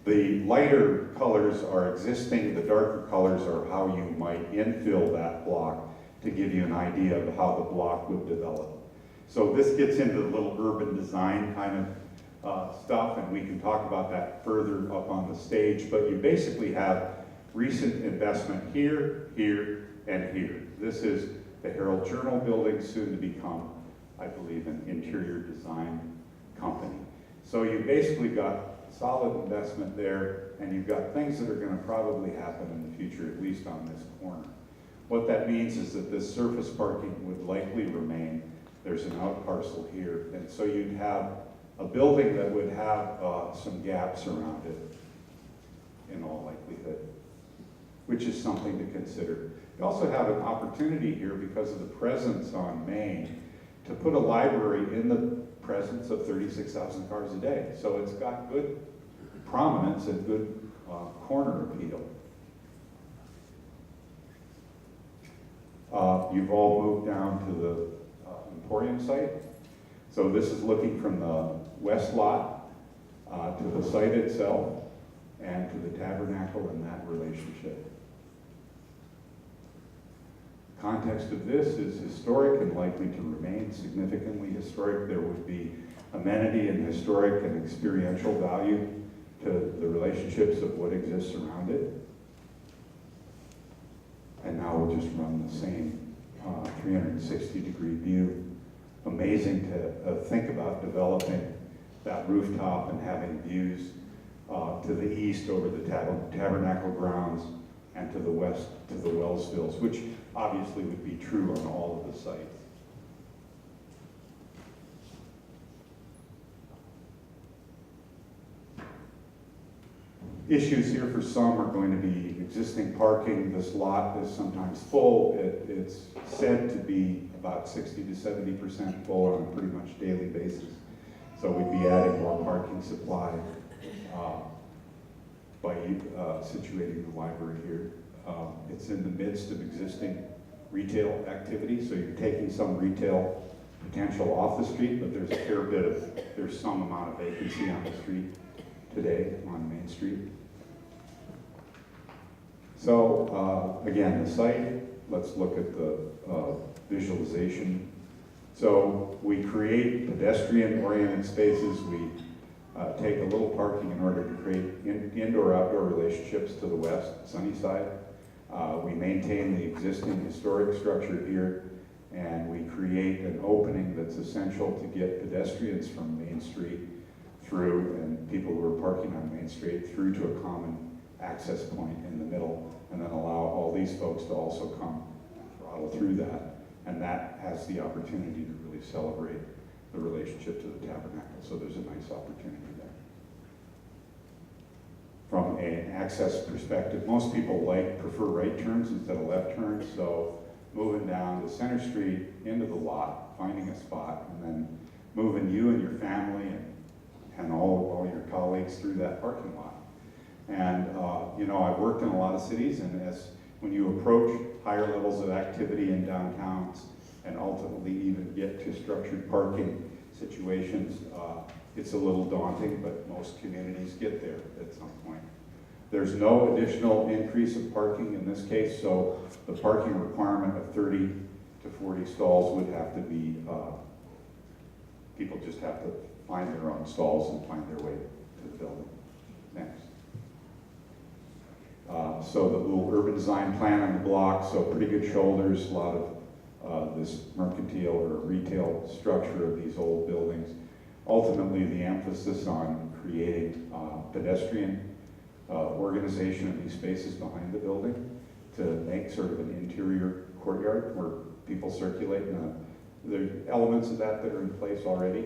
the lighter colors are existing, the darker colors are how you might infill that block to give you an idea of how the block would develop. So this gets into the little urban design kind of stuff, and we can talk about that further up on the stage, but you basically have recent investment here, here, and here. This is the Herald Journal building, soon to become, I believe, an interior design company. So you basically got solid investment there, and you've got things that are going to probably happen in the future, at least on this corner. What that means is that this surface parking would likely remain. There's an out parcel here, and so you'd have a building that would have some gaps around it, in all likelihood, which is something to consider. You also have an opportunity here, because of the presence on Main, to put a library in the presence of 36,000 cars a day. So it's got good prominence and good corner appeal. You've all moved down to the Emporium site. So this is looking from the west lot to the site itself and to the tabernacle and that relationship. The context of this is historic and likely to remain significantly historic. There would be amenity and historic and experiential value to the relationships of what exists around it. And now we'll just run the same 360-degree view. Amazing to think about developing that rooftop and having views to the east over the tabernacle grounds and to the west to the Wellsvilles, which obviously would be true on all of the sites. Issues here for some are going to be existing parking. This lot is sometimes full. It's said to be about 60 to 70% full on a pretty much daily basis. So we'd be adding more parking supply by situating the library here. It's in the midst of existing retail activity, so you're taking some retail potential off the street, but there's a fair bit of, there's some amount of vacancy on the street today on Main Street. So again, the site, let's look at the visualization. So we create pedestrian-oriented spaces. We take a little parking in order to create indoor-outdoor relationships to the west, Sunnyside. We maintain the existing historic structure here, and we create an opening that's essential to get pedestrians from Main Street through, and people who are parking on Main Street through to a common access point in the middle, and then allow all these folks to also come throttle through that. And that has the opportunity to really celebrate the relationship to the tabernacle. So there's a nice opportunity there. From an access perspective, most people prefer right turns instead of left turns. So moving down to Center Street into the lot, finding a spot, and then moving you and your family and all your colleagues through that parking lot. And you know, I've worked in a lot of cities, and when you approach higher levels of activity in downtowns and ultimately even get to structured parking situations, it's a little daunting, but most communities get there at some point. There's no additional increase of parking in this case, so the parking requirement of 30 to 40 stalls would have to be, people just have to find their own stalls and find their way to the building. Next. So the little urban design plan on the block, so pretty good shoulders, a lot of this mercantile or retail structure of these old buildings. Ultimately, the emphasis on creating pedestrian organization of these spaces behind the building to make sort of an interior courtyard where people circulate. And there are elements of that are in place already.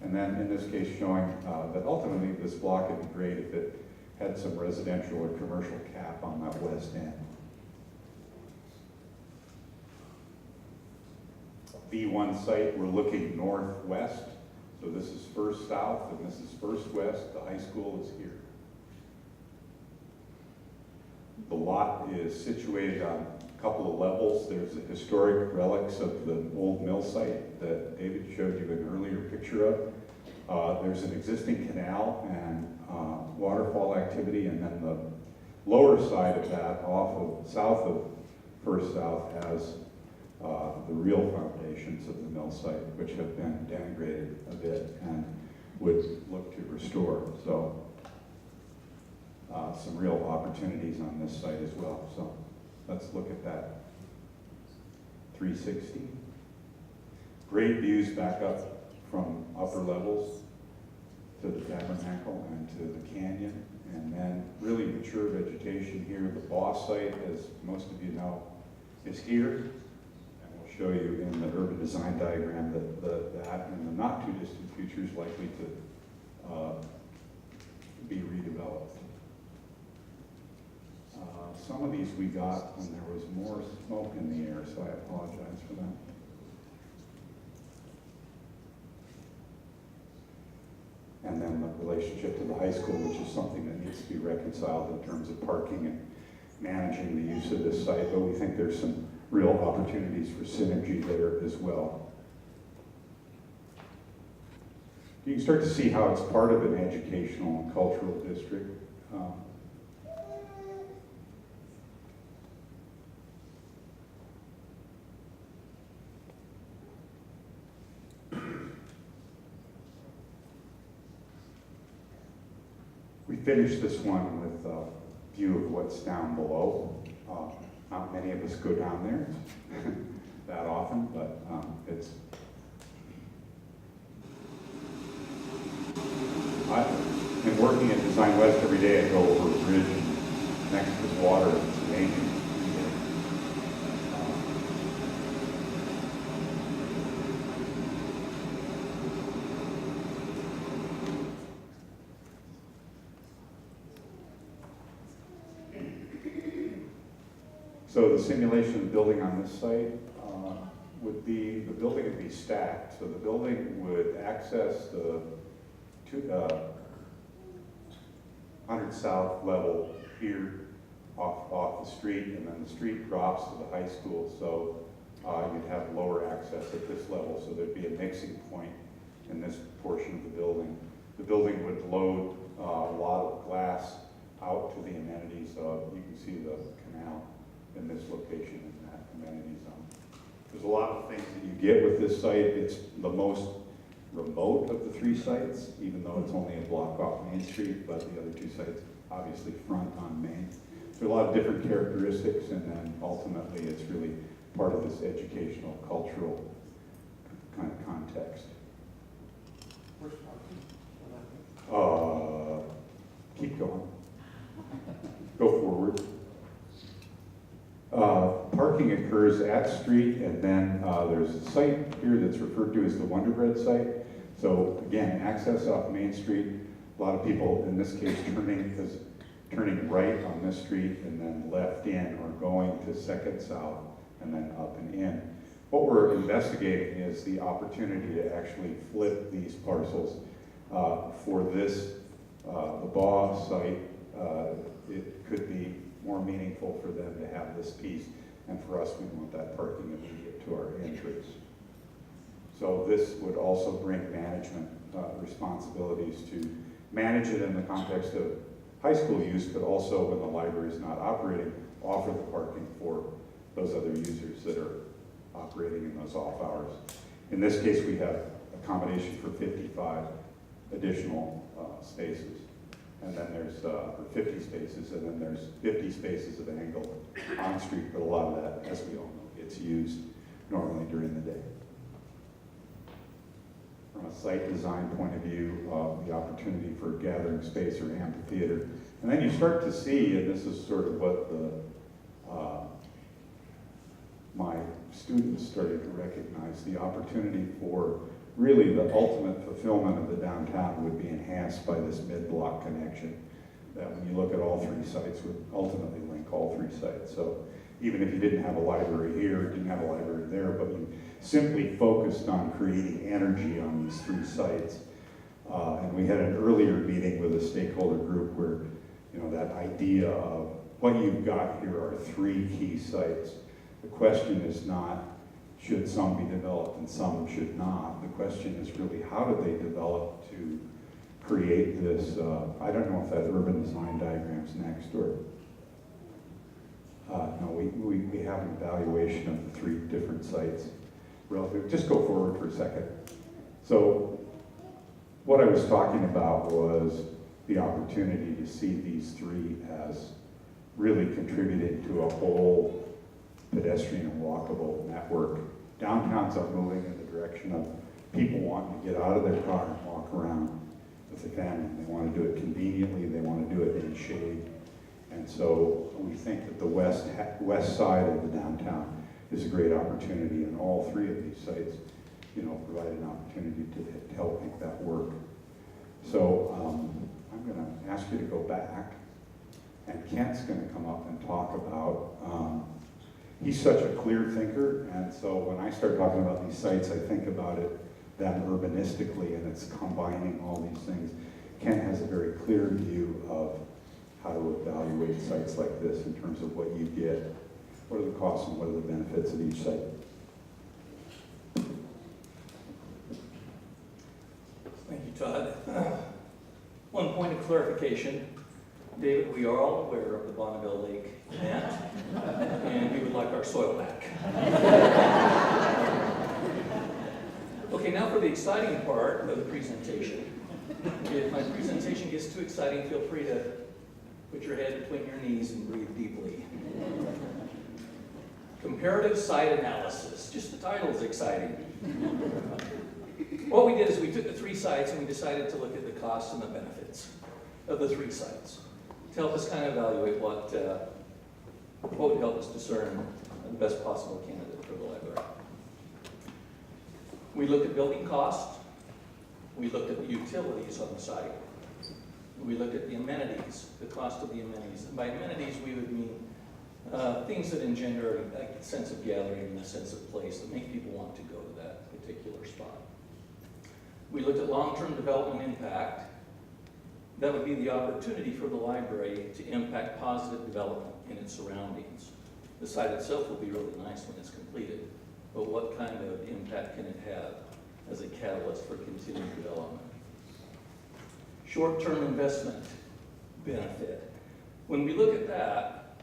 And then in this case showing that ultimately this block would be great if it had some residential or commercial cap on that west end. V1 site, we're looking northwest. So this is first south and this is first west. The high school is here. The lot is situated on a couple of levels. There's the historic relics of the old mill site that David showed you an earlier picture of. There's an existing canal and waterfall activity, and then the lower side of that, south of First South, has the real foundations of the mill site, which have been denigrated a bit and would look to restore. So some real opportunities on this site as well. So let's look at that 360. Great views back up from upper levels to the tabernacle and to the canyon, and then really mature vegetation here. The boss site, as most of you know, is here, and we'll show you in the urban design diagram that in the not too distant future is likely to be redeveloped. Some of these we got when there was more smoke in the air, so I apologize for that. And then the relationship to the high school, which is something that needs to be reconciled in terms of parking and managing the use of this site, but we think there's some real opportunities for synergy there as well. You can start to see how it's part of an educational and cultural district. We finished this one with a view of what's down below. Not many of us go down there that often, but it's. I've been working at Design West every day. I go over a bridge next to the water. It's amazing. So the simulation of the building on this site would be, the building would be stacked. So the building would access the 100 South level here off the street, and then the street drops to the high school. So you'd have lower access at this level. So there'd be a mixing point in this portion of the building. The building would load a lot of glass out to the amenities of, you can see the canal in this location in that amenity zone. There's a lot of things that you get with this site. It's the most remote of the three sites, even though it's only a block off Main Street, but the other two sites obviously front on Main. So a lot of different characteristics, and then ultimately it's really part of this educational, cultural kind of context. Keep going. Go forward. Parking occurs at street, and then there's a site here that's referred to as the Wonder Bread site. So again, access off Main Street. A lot of people, in this case, turning right on this street and then left in, or going to Second South and then up and in. What we're investigating is the opportunity to actually flip these parcels for this, the BAW site. It could be more meaningful for them to have this piece, and for us, we want that parking immediate to our entrance. So this would also bring management responsibilities to manage it in the context of high school use, but also when the library is not operating, offer the parking for those other users that are operating in those off hours. In this case, we have accommodation for 55 additional spaces. And then there's, or 50 spaces, and then there's 50 spaces of angle on street, but a lot of that, as we all know, gets used normally during the day. From a site design point of view, the opportunity for gathering space or amphitheater. And then you start to see, and this is sort of what my students started to recognize, the opportunity for really the ultimate fulfillment of the downtown would be enhanced by this mid-block connection that when you look at all three sites would ultimately link all three sites. So even if you didn't have a library here, didn't have a library there, but you simply focused on creating energy on these three sites. And we had an earlier meeting with a stakeholder group where, you know, that idea of what you've got here are three key sites. The question is not, should some be developed and some should not. The question is really, how do they develop to create this, I don't know if that urban design diagram's next, or, no, we have an evaluation of the three different sites. Relative, just go forward for a second. So, what I was talking about was the opportunity to see these three as really contributing to a whole pedestrian and walkable network. Downtowns are moving in the direction of people wanting to get out of their car and walk around with the family. They want to do it conveniently, they want to do it in shade. And so we think that the west side of the downtown is a great opportunity, and all three of these sites, you know, provide an opportunity to help make that work. So I'm going to ask you to go back, and Kent's going to come up and talk about, he's such a clear thinker, and so when I start talking about these sites, I think about it them urbanistically, and it's combining all these things. Kent has a very clear view of how to evaluate sites like this in terms of what you get, what are the costs and what are the benefits of each site. Thank you, Todd. One point of clarification. David, we are all aware of the Bonneville Lake event, and we would like our soil back. Okay, now for the exciting part of the presentation. If my presentation gets too exciting, feel free to put your head between your knees and breathe deeply. Comparative site analysis. Just the title is exciting. What we did is we took the three sites and we decided to look at the costs and the benefits of the three sites to help us kind of evaluate what would help us discern the best possible candidate for the library. We looked at building costs. We looked at the utilities on the site. We looked at the amenities, the cost of the amenities. And by amenities, we would mean things that engender a sense of gathering and a sense of place that make people want to go to that particular spot. We looked at long-term development impact. That would be the opportunity for the library to impact positive development in its surroundings. The site itself will be really nice when it's completed, but what kind of impact can it have as a catalyst for continued development? Short-term investment benefit. When we look at that,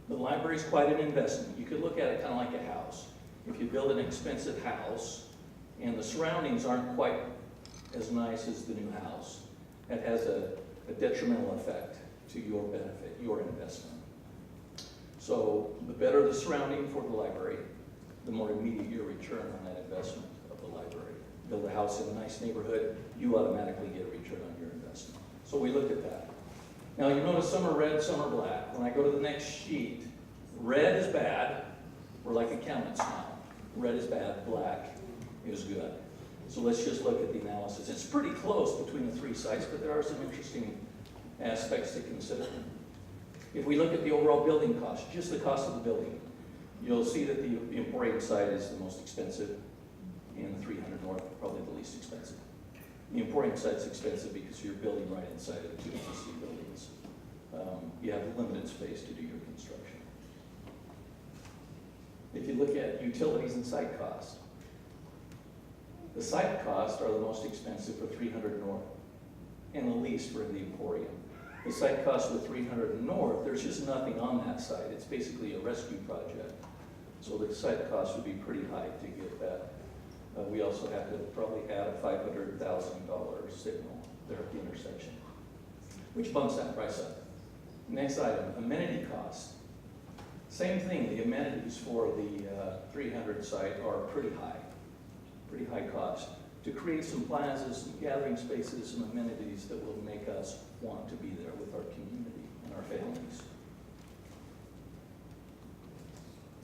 the library is quite an investment. You could look at it kind of like a house. If you build an expensive house and the surroundings aren't quite as nice as the new house, that has a detrimental effect to your benefit, your investment. So the better the surrounding for the library, the more immediate your return on that investment of the library. Build a house in a nice neighborhood, you automatically get a return on your investment. So we looked at that. Now you notice some are red, some are black. When I go to the next sheet, red is bad. We're like accountants now. Red is bad, black is good. So let's just look at the analysis. It's pretty close between the three sites, but there are some interesting aspects to consider. If we look at the overall building cost, just the cost of the building, you'll see that the Emporium site is the most expensive, and the 300 North probably the least expensive. The Emporium site's expensive because you're building right inside of the two existing buildings. You have limited space to do your construction. If you look at utilities and site costs, the site costs are the most expensive for 300 North and the least for the Emporium. The site cost with 300 North, there's just nothing on that site. It's basically a rescue project. So the site cost would be pretty high to get that. We also have to probably add a $500,000 signal there at the intersection, which bumps that price up. Next item, amenity costs. Same thing, the amenities for the 300 site are pretty high cost. To create some plazas, some gathering spaces, some amenities that will make us want to be there with our community and our families.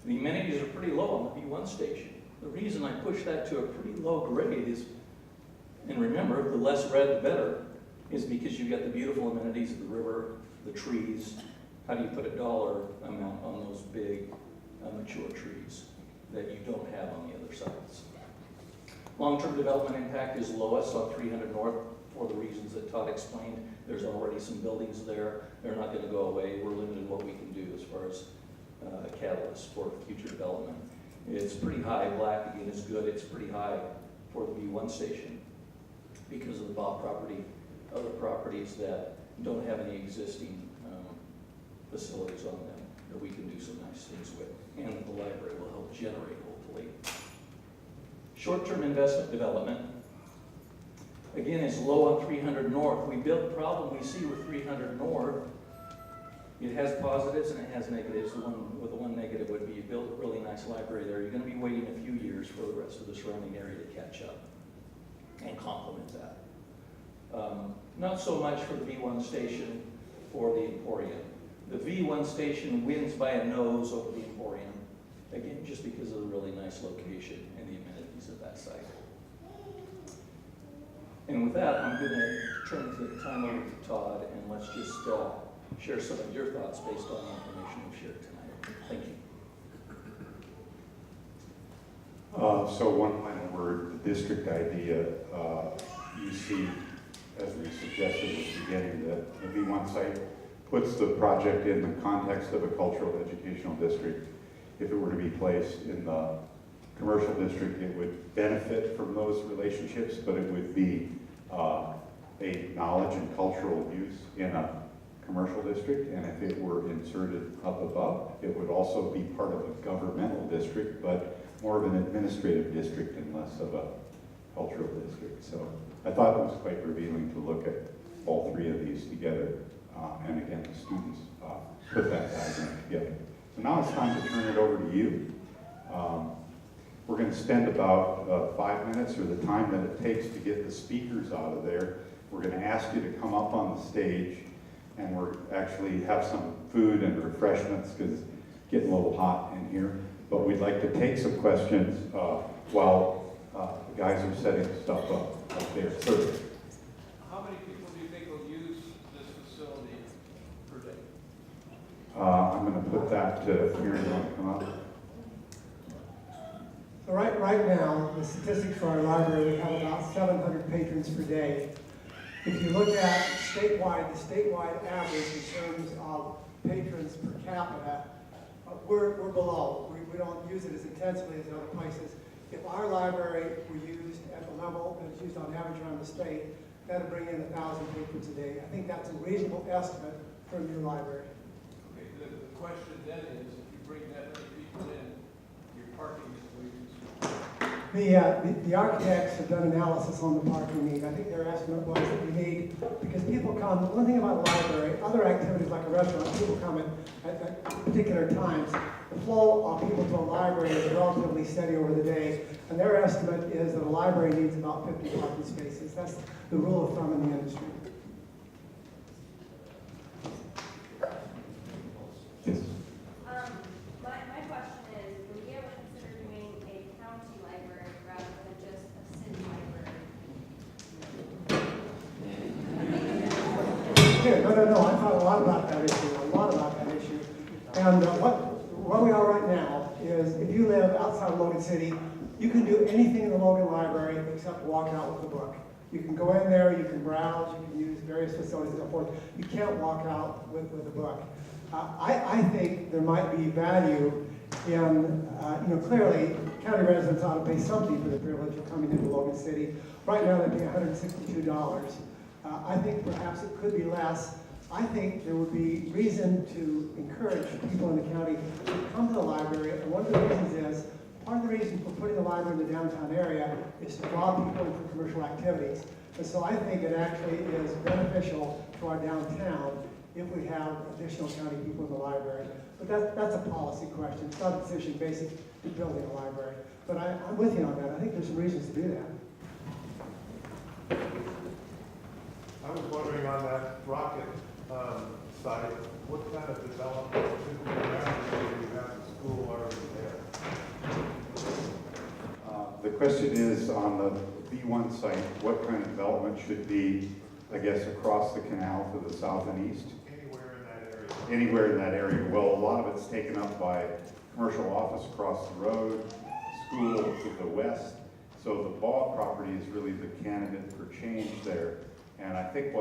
The amenities are pretty low on the B1 station. The reason I push that to a pretty low grade is, and remember, the less red the better, is because you've got the beautiful amenities of the river, the trees. How do you put a dollar amount on those big, mature trees that you don't have on the other sites? Long-term development impact is lowest on 300 North for the reasons that Todd explained. There's already some buildings there. They're not going to go away. We're limited in what we can do as far as a catalyst for future development. It's pretty high. Black, again, is good. It's pretty high for the B1 station because of the Bob property, other properties that don't have any existing facilities on them that we can do some nice things with, and the library will help generate, hopefully. Short-term investment development, again, is low on 300 North. The problem we see with 300 North, it has positives and it has negatives. The one negative would be you build a really nice library there. You're going to be waiting a few years for the rest of the surrounding area to catch up and complement that. Not so much for the V1 station or the Emporium. The V1 station wins by a nose over the Emporium, again, just because of the really nice location and the amenities of that site. And with that, I'm going to turn the time over to Todd, and let's just share some of your thoughts based on the information we've shared tonight. Thank you. So one final word, the district idea, you see, as we suggested at the beginning, that the V1 site puts the project in the context of a cultural educational district. If it were to be placed in the commercial district, it would benefit from those relationships, but it would be a knowledge and cultural use in a commercial district. And if it were inserted up above, it would also be part of a governmental district, but more of an administrative district and less of a cultural district. So I thought it was quite revealing to look at all three of these together. And again, the students put that diagram together. So now it's time to turn it over to you. We're going to spend about 5 minutes, or the time that it takes to get the speakers out of there. We're going to ask you to come up on the stage, and we're actually have some food and refreshments because it's getting a little hot in here. But we'd like to take some questions while the guys are setting stuff up there. So, how many people do you think will use this facility per day? I'm going to put that to Mary. You want to come up? So right now, the statistics for our library, we have about 700 patrons per day. If you look at the statewide average in terms of patrons per capita, we're below. We don't use it as intensively as other places. If our library were used at the level that it's used on average around the state, that'd bring in 1,000 patrons a day. I think that's a reasonable estimate for a new library. Okay, the question then is, if you bring that many people in, your parking is way too small. The architects have done analysis on the parking need. I think their estimate was that we need, because people come, one thing about a library, other activities like a restaurant, people come at particular times. The flow of people to a library is relatively steady over the day, and their estimate is that a library needs about 50 parking spaces. That's the rule of thumb in the industry. Yes. My question is, would we ever consider doing a county library rather than just a city library? Yeah, no, I've thought a lot about that issue, And what we are right now is, if you live outside of Logan City, you can do anything in the Logan Library except walk out with a book. You can go in there, you can browse, you can use various facilities and so forth. You can't walk out with a book. I think there might be value in, clearly, county residents ought to pay something for the privilege of coming into Logan City. Right now, they pay $162. I think perhaps it could be less. I think there would be reason to encourage people in the county to come to the library, and one of the reasons is, part of the reason for putting the library in the downtown area is to draw people in for commercial activities. And so I think it actually is beneficial to our downtown if we have additional county people in the library. But that's a policy question. It's not a decision basic to building a library. But I'm with you on that. I think there's some reasons to do that. I was wondering on that rocket site, what kind of development should be around it? Do you have the school already there? The question is, on the B1 site, what kind of development should be I guess, across the canal to the south and east. Anywhere in that area? Anywhere in that area. Well, a lot of it's taken up by commercial office across the road, school to the west. So the Ball property is really the candidate for change there. And I think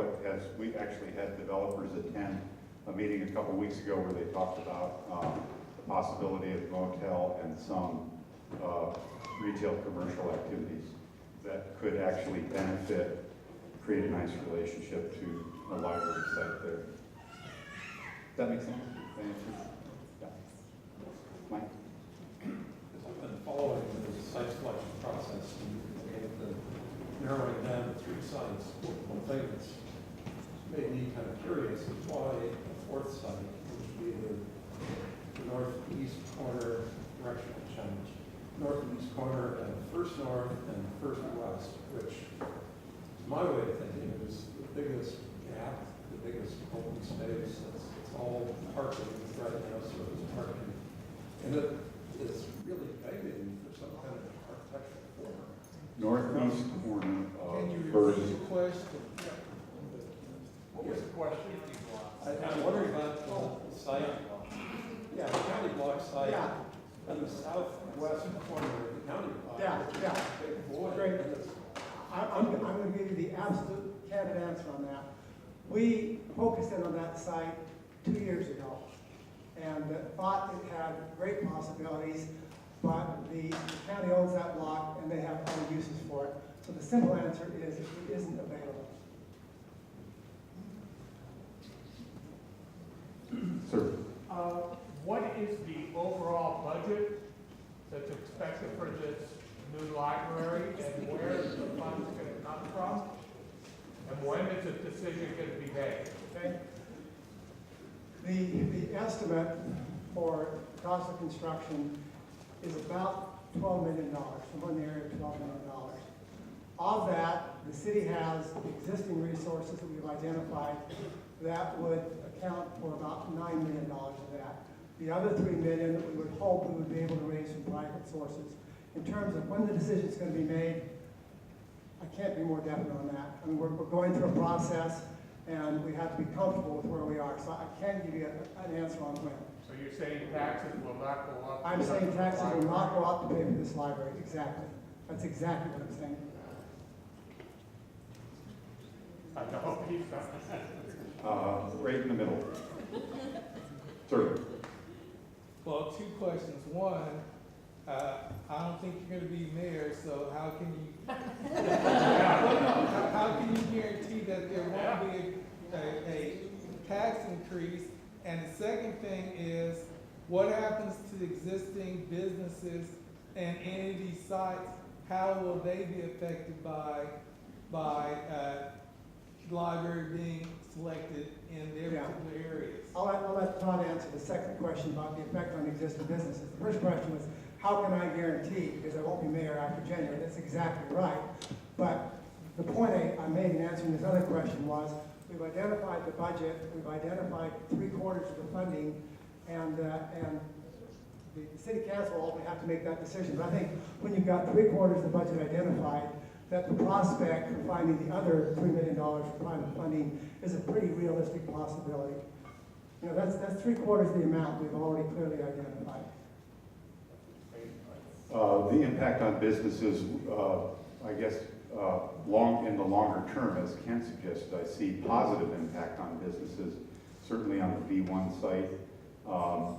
we actually had developers attend a meeting a couple weeks ago where they talked about the possibility of motel and some retail commercial activities that could actually benefit, create a nice relationship to a library site there. Does that make sense? That answer? Yeah. Mike? I've been following the site selection process and narrowing down to 3 sites. One thing that's made me kind of curious is why a 4th site, which would be the northeast corner directional change. Northeast corner and first north and first west, which is my way of thinking is the biggest gap, the biggest open space. It's all parking right now, so it's parking. And it's really begging for some kind of architectural form. Northeast corner Can you of repeat First. the question? What was the question? I'm wondering about the site. Yeah, the county block site. Yeah. On the southwest corner of the county block. Yeah, yeah. Big void. Great. and it's- I'm going to give you the absolute candid answer on that. We focused in on that site 2 years ago and thought it had great possibilities, but the county owns that block and they have other uses for it. So the simple answer is it isn't available. Sir. What is the overall budget that's expected for this new library, and where is the funds going to come from? And when is the decision going to be made? Okay? The estimate for cost of construction is about $12 million, somewhere in the area of $12 million. Of that, the city has existing resources that we've identified that would account for about $9 million of that. The other $3 million, we would hope we would be able to raise from private sources. In terms of when the decision is going to be made, I can't be more definite on that. I mean, we're going through a process, and we have to be comfortable with where we are. So I can't give you an answer on when. So you're saying taxes will not go up? I'm saying taxes will not go up to pay for this library. Exactly. That's exactly what I'm saying. I know, he's Right in the middle. Sir. Well, 2 questions. One, I don't think you're going to be mayor, so how can you how can you guarantee that there won't be a tax increase? And the second thing is, what happens to the existing businesses and any of these sites? How will they be affected by the library being selected in their particular areas? I'll let Todd answer the second question about the effect on existing businesses. The first question was, how can I guarantee, because I won't be mayor after January, that's exactly right. But the point I made in answering this other question was, we've identified the budget, we've identified 3/4 of the funding, and the city council will ultimately have to make that decision. But I think when you've got 3/4 of the budget identified, that the prospect for finding the other $3 million for private funding is a pretty realistic possibility. You know, that's 3/4 of the amount we've already clearly identified. The impact on businesses, I guess, in the longer term, as Ken suggested, I see positive impact on businesses, certainly on the V1 site.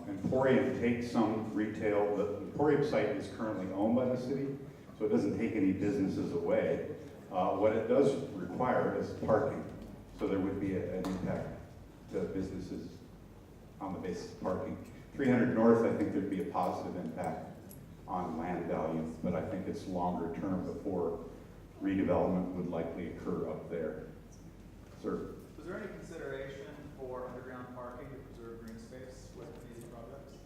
Emporium takes some retail. The Emporium site is currently owned by the city, so it doesn't take any businesses away. What it does require is parking, so there would be an impact to businesses on the basis of parking. 300 North, I think there'd be a positive impact on land value, but I think it's longer term before redevelopment would likely occur up there. Sir? Was there any consideration for underground parking to preserve green space with these projects?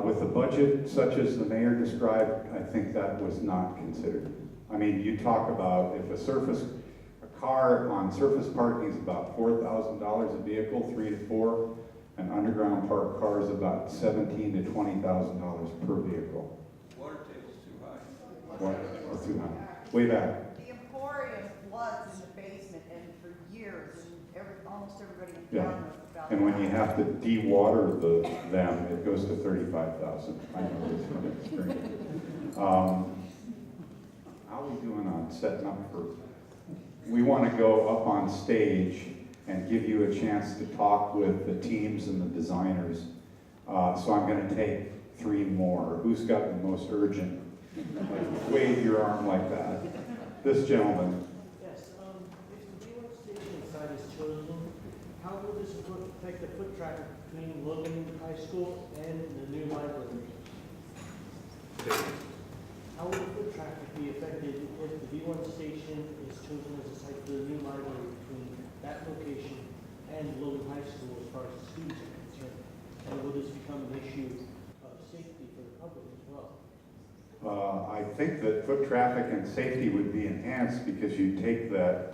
With a budget such as the mayor described, I think that was not considered. I mean, you talk about if a car on surface parking is about $4,000 a vehicle, 3 to 4. An underground park car is about $17,000 to $20,000 per vehicle. Water table's too high. What? Or too high. Way back. The Emporium floods in the basement almost everybody in Yeah. town knows about. And when you have to de-water them, it goes to 35,000. I know this from experience. How are we doing on setting up for, we want to go up on stage and give you a chance to talk with the teams and the designers. So I'm going to take 3 more. Who's got the most urgent? Like, wave your arm like that. This gentleman. Yes, if the B1 station site is chosen, how will this affect the foot traffic between Logan High School and the new library? How will the foot traffic be affected if the B1 station is chosen as a site for the new library between that location and Logan High School as far as the students are concerned? And will this become an issue of safety for the public as well? I think that foot traffic and safety would be enhanced because you take that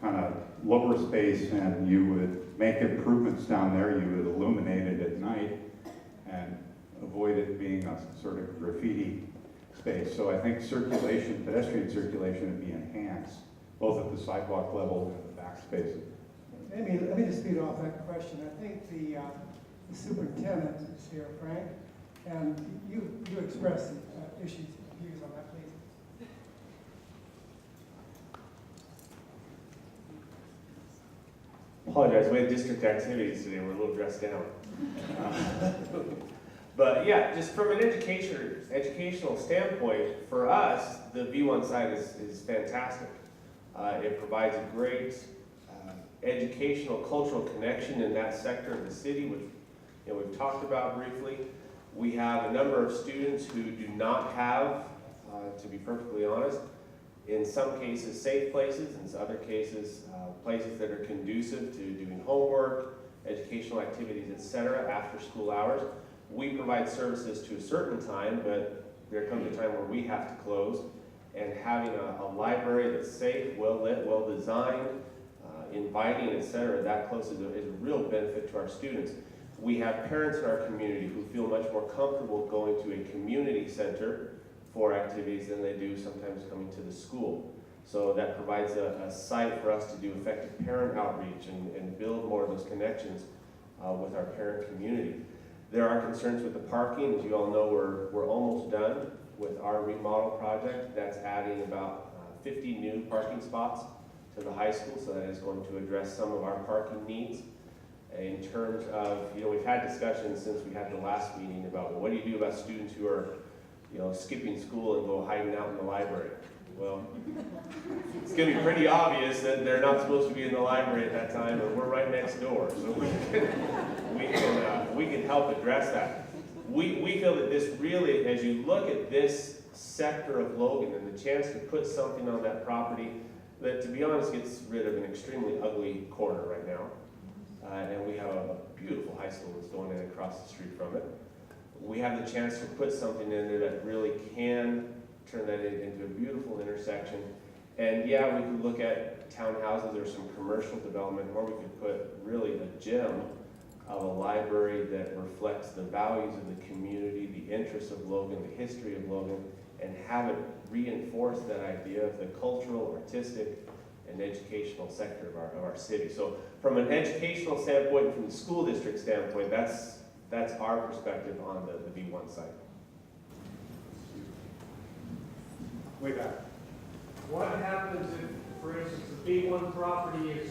kind of lower space and you would make improvements down there. You would illuminate it at night and avoid it being a sort of graffiti space. So I think circulation, pedestrian circulation would be enhanced, both at the sidewalk level and the back spaces. Let me just feed off that question. I think the superintendent is here, Frank, and you express issues, views on that, please. Apologize, we had district activities today, we're a little dressed down. But yeah, just from an educational standpoint, for us, the V1 site is fantastic. It provides a great educational, cultural connection in that sector of the city, which we've talked about briefly. We have a number of students who do not have, to be perfectly honest, in some cases safe places, in other cases places that are conducive to doing homework, educational activities, etc. after school hours. We provide services to a certain time, but there comes a time where we have to close, and having a library that's safe, well lit, well designed, inviting, etc., that close is a real benefit to our students. We have parents in our community who feel much more comfortable going to a community center for activities than they do sometimes coming to the school. So that provides a site for us to do effective parent outreach and build more of those connections with our parent community. There are concerns with the parking. As you all know, we're almost done with our remodel project. That's adding about 50 new parking spots to the high school, so that is going to address some of our parking needs. In terms of, we've had discussions since we had the last meeting about, well, what do you do about students who are, skipping school and go hiding out in the library? Well, it's going to be pretty obvious that they're not supposed to be in the library at that time, and we're right next door, so we can help address that. We feel that this really, as you look at this sector of Logan and the chance to put something on that property that, to be honest, gets rid of an extremely ugly corner right now. And we have a beautiful high school that's going in across the street from it. We have the chance to put something in there that really can turn that into a beautiful intersection. And yeah, we could look at townhouses or some commercial development, or we could put really a gem of a library that reflects the values of the community, the interests of Logan, the history of Logan, and have it reinforce that idea of the cultural, artistic, and educational sector of our city. So from an educational standpoint, from the school district standpoint, that's our perspective on the V1 site. Way back. What happens if, for instance, the B1 property is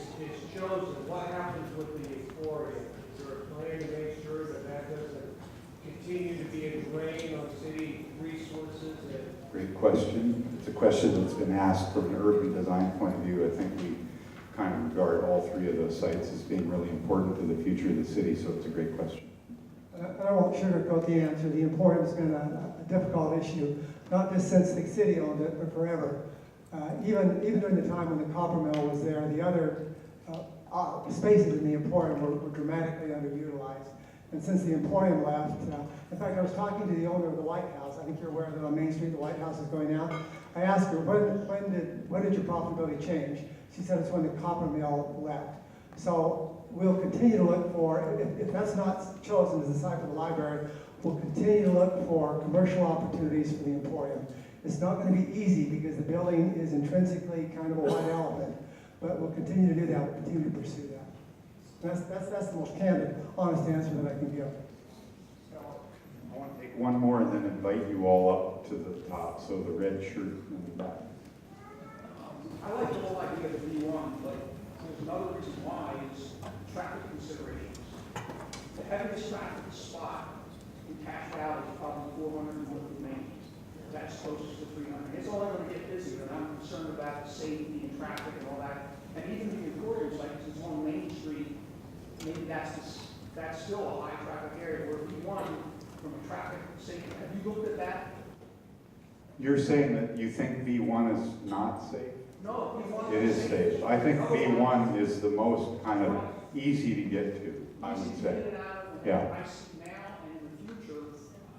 chosen? What happens with the Emporium? Is there a plan to make sure that that doesn't continue to be a drain on city resources? Great question. It's a question that's been asked from an urban design point of view. I think we kind of regard all 3 of those sites as being really important to the future of the city, so it's a great question. I won't sugarcoat the answer. The Emporium's been a difficult issue, not just since the city owned it, but forever. Even during the time when the copper mill was there, the other spaces in the Emporium were dramatically underutilized. And since the Emporium left, in fact, I was talking to the owner of the White House. I think you're aware that on Main Street, the White House is going out. I asked her, when did your profitability change? She said it's when the copper mill left. So we'll continue to look for, if that's not chosen as a site for the library, we'll continue to look for commercial opportunities for the Emporium. It's not going to be easy because the building is intrinsically kind of a white elephant. but we'll continue to do that, we'll continue to pursue that. That's the most candid, honest answer that I can give. I want to take one more and then invite you all up to the top, so the red shirt in the back. I like the whole idea of V1, but there's another reason why is traffic considerations. The heaviest traffic spot in Cache Valley is probably 400 north of Main. That's closest to 300. It's only going to get busier, and I'm concerned about the safety and traffic and all that. And even the Emporium site, because it's on Main Street, maybe that's still a high traffic area where V1, from a traffic safety, have you looked at that? You're saying that you think V1 is not safe? No, V1 It is safe. I think V1 is the most kind of easy to get to, I would say. Yeah. I see now and in the future,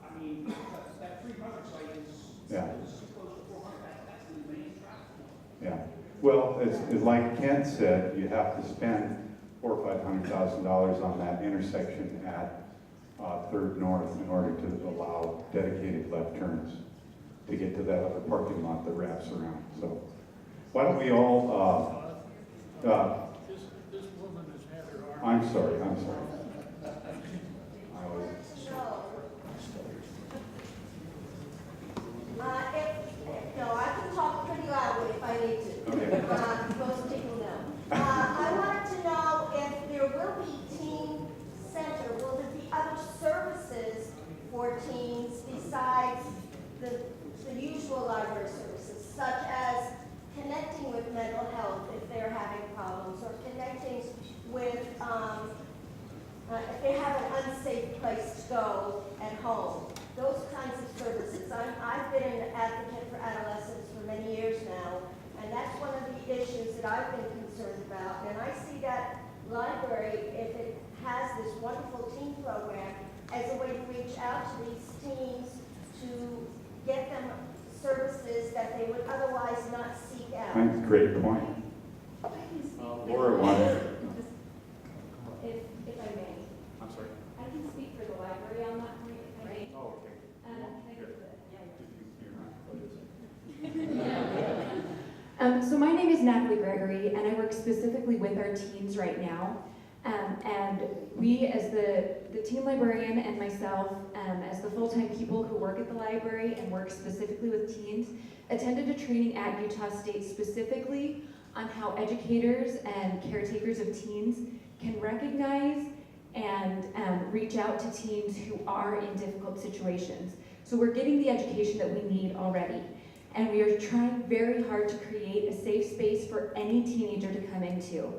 I mean, that 300 site is Yeah. too close to 400, that's the main traffic. Yeah. Well, it's like Kent said, you have to spend $400,000 or $500,000 on that intersection at 3rd North in order to allow dedicated left turns to get to that other parking lot that wraps around. So why don't we all, This woman has had her arm. I'm sorry. I was, No, I can talk pretty loudly if I need to. Okay. Most people know. I wanted to know if there will be teen center, will there be other services for teens besides the usual library services, such as connecting with mental health if they're having problems, or connecting with, if they have an unsafe place to go at home. Those kinds of services. I've been an advocate for adolescents for many years now, and that's one of the issues that I've been concerned about. And I see that library, if it has this wonderful teen program, as a way to reach out to these teens to get them services that they would otherwise not seek out. that's a great point. Laura wanted. If I may. I'm sorry. I can speak for the library on that point, if I may. Oh, okay. Can I get So my name is Natalie Gregory, and I work specifically with our teens right now. And we, as the teen librarian and myself, as the full-time people who work at the library and work specifically with teens, attended a training at Utah State specifically on how educators and caretakers of teens can recognize and reach out to teens who are in difficult situations. So we're getting the education that we need already. And we are trying very hard to create a safe space for any teenager to come into.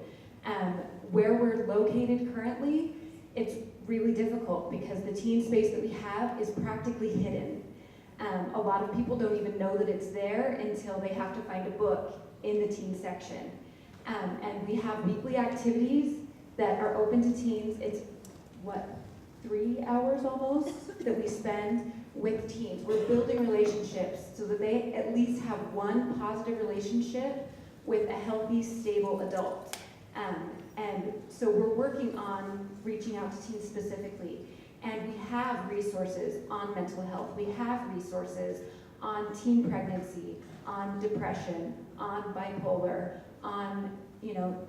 Where we're located currently, it's really difficult because the teen space that we have is practically hidden. A lot of people don't even know that it's there until they have to find a book in the teen section. And we have weekly activities that are open to teens. It's, 3 hours almost that we spend with teens. We're building relationships so that they at least have one positive relationship with a healthy, stable adult. And so we're working on reaching out to teens specifically. And we have resources on mental health. We have resources on teen pregnancy, on depression, on bipolar, on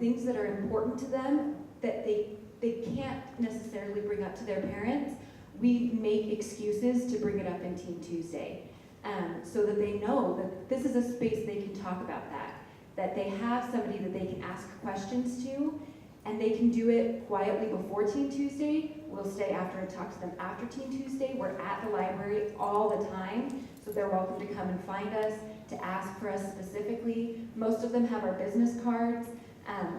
things that are important to them that they can't necessarily bring up to their parents. We make excuses to bring it up in Teen Tuesday, so that they know that this is a space they can talk about that they have somebody that they can ask questions to, and they can do it quietly before Teen Tuesday. We'll stay after and talk to them after Teen Tuesday. We're at the library all the time, so they're welcome to come and find us, to ask for us specifically. Most of them have our business cards.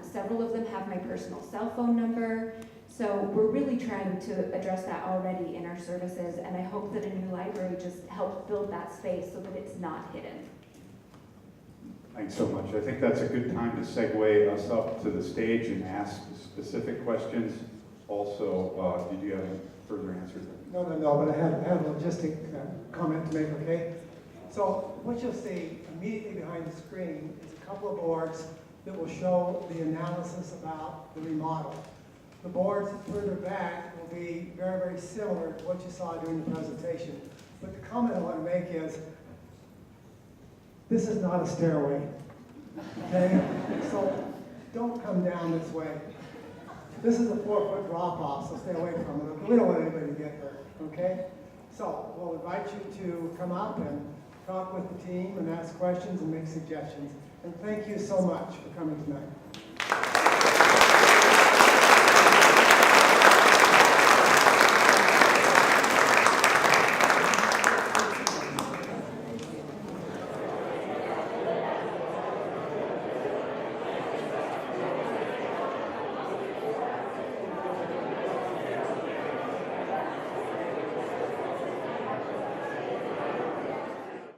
Several of them have my personal cell phone number. So we're really trying to address that already in our services, and I hope that a new library just helps build that space so that it's not hidden. Thanks so much. I think that's a good time to segue us up to the stage and ask specific questions. Also, did you have any further answers? No, but I had a logistic comment to make, okay? So what you'll see immediately behind the screen is a couple of boards that will show the analysis about the remodel. The boards further back will be very, very similar to what you saw during the presentation. But the comment I want to make is, this is not a stairway, okay? So don't come down this way. This is a 4-foot drop off, so stay away from it. Okay? We don't want anybody to get hurt, okay? So we'll invite you to come up and talk with the team and ask questions and make suggestions. And thank you so much for coming tonight.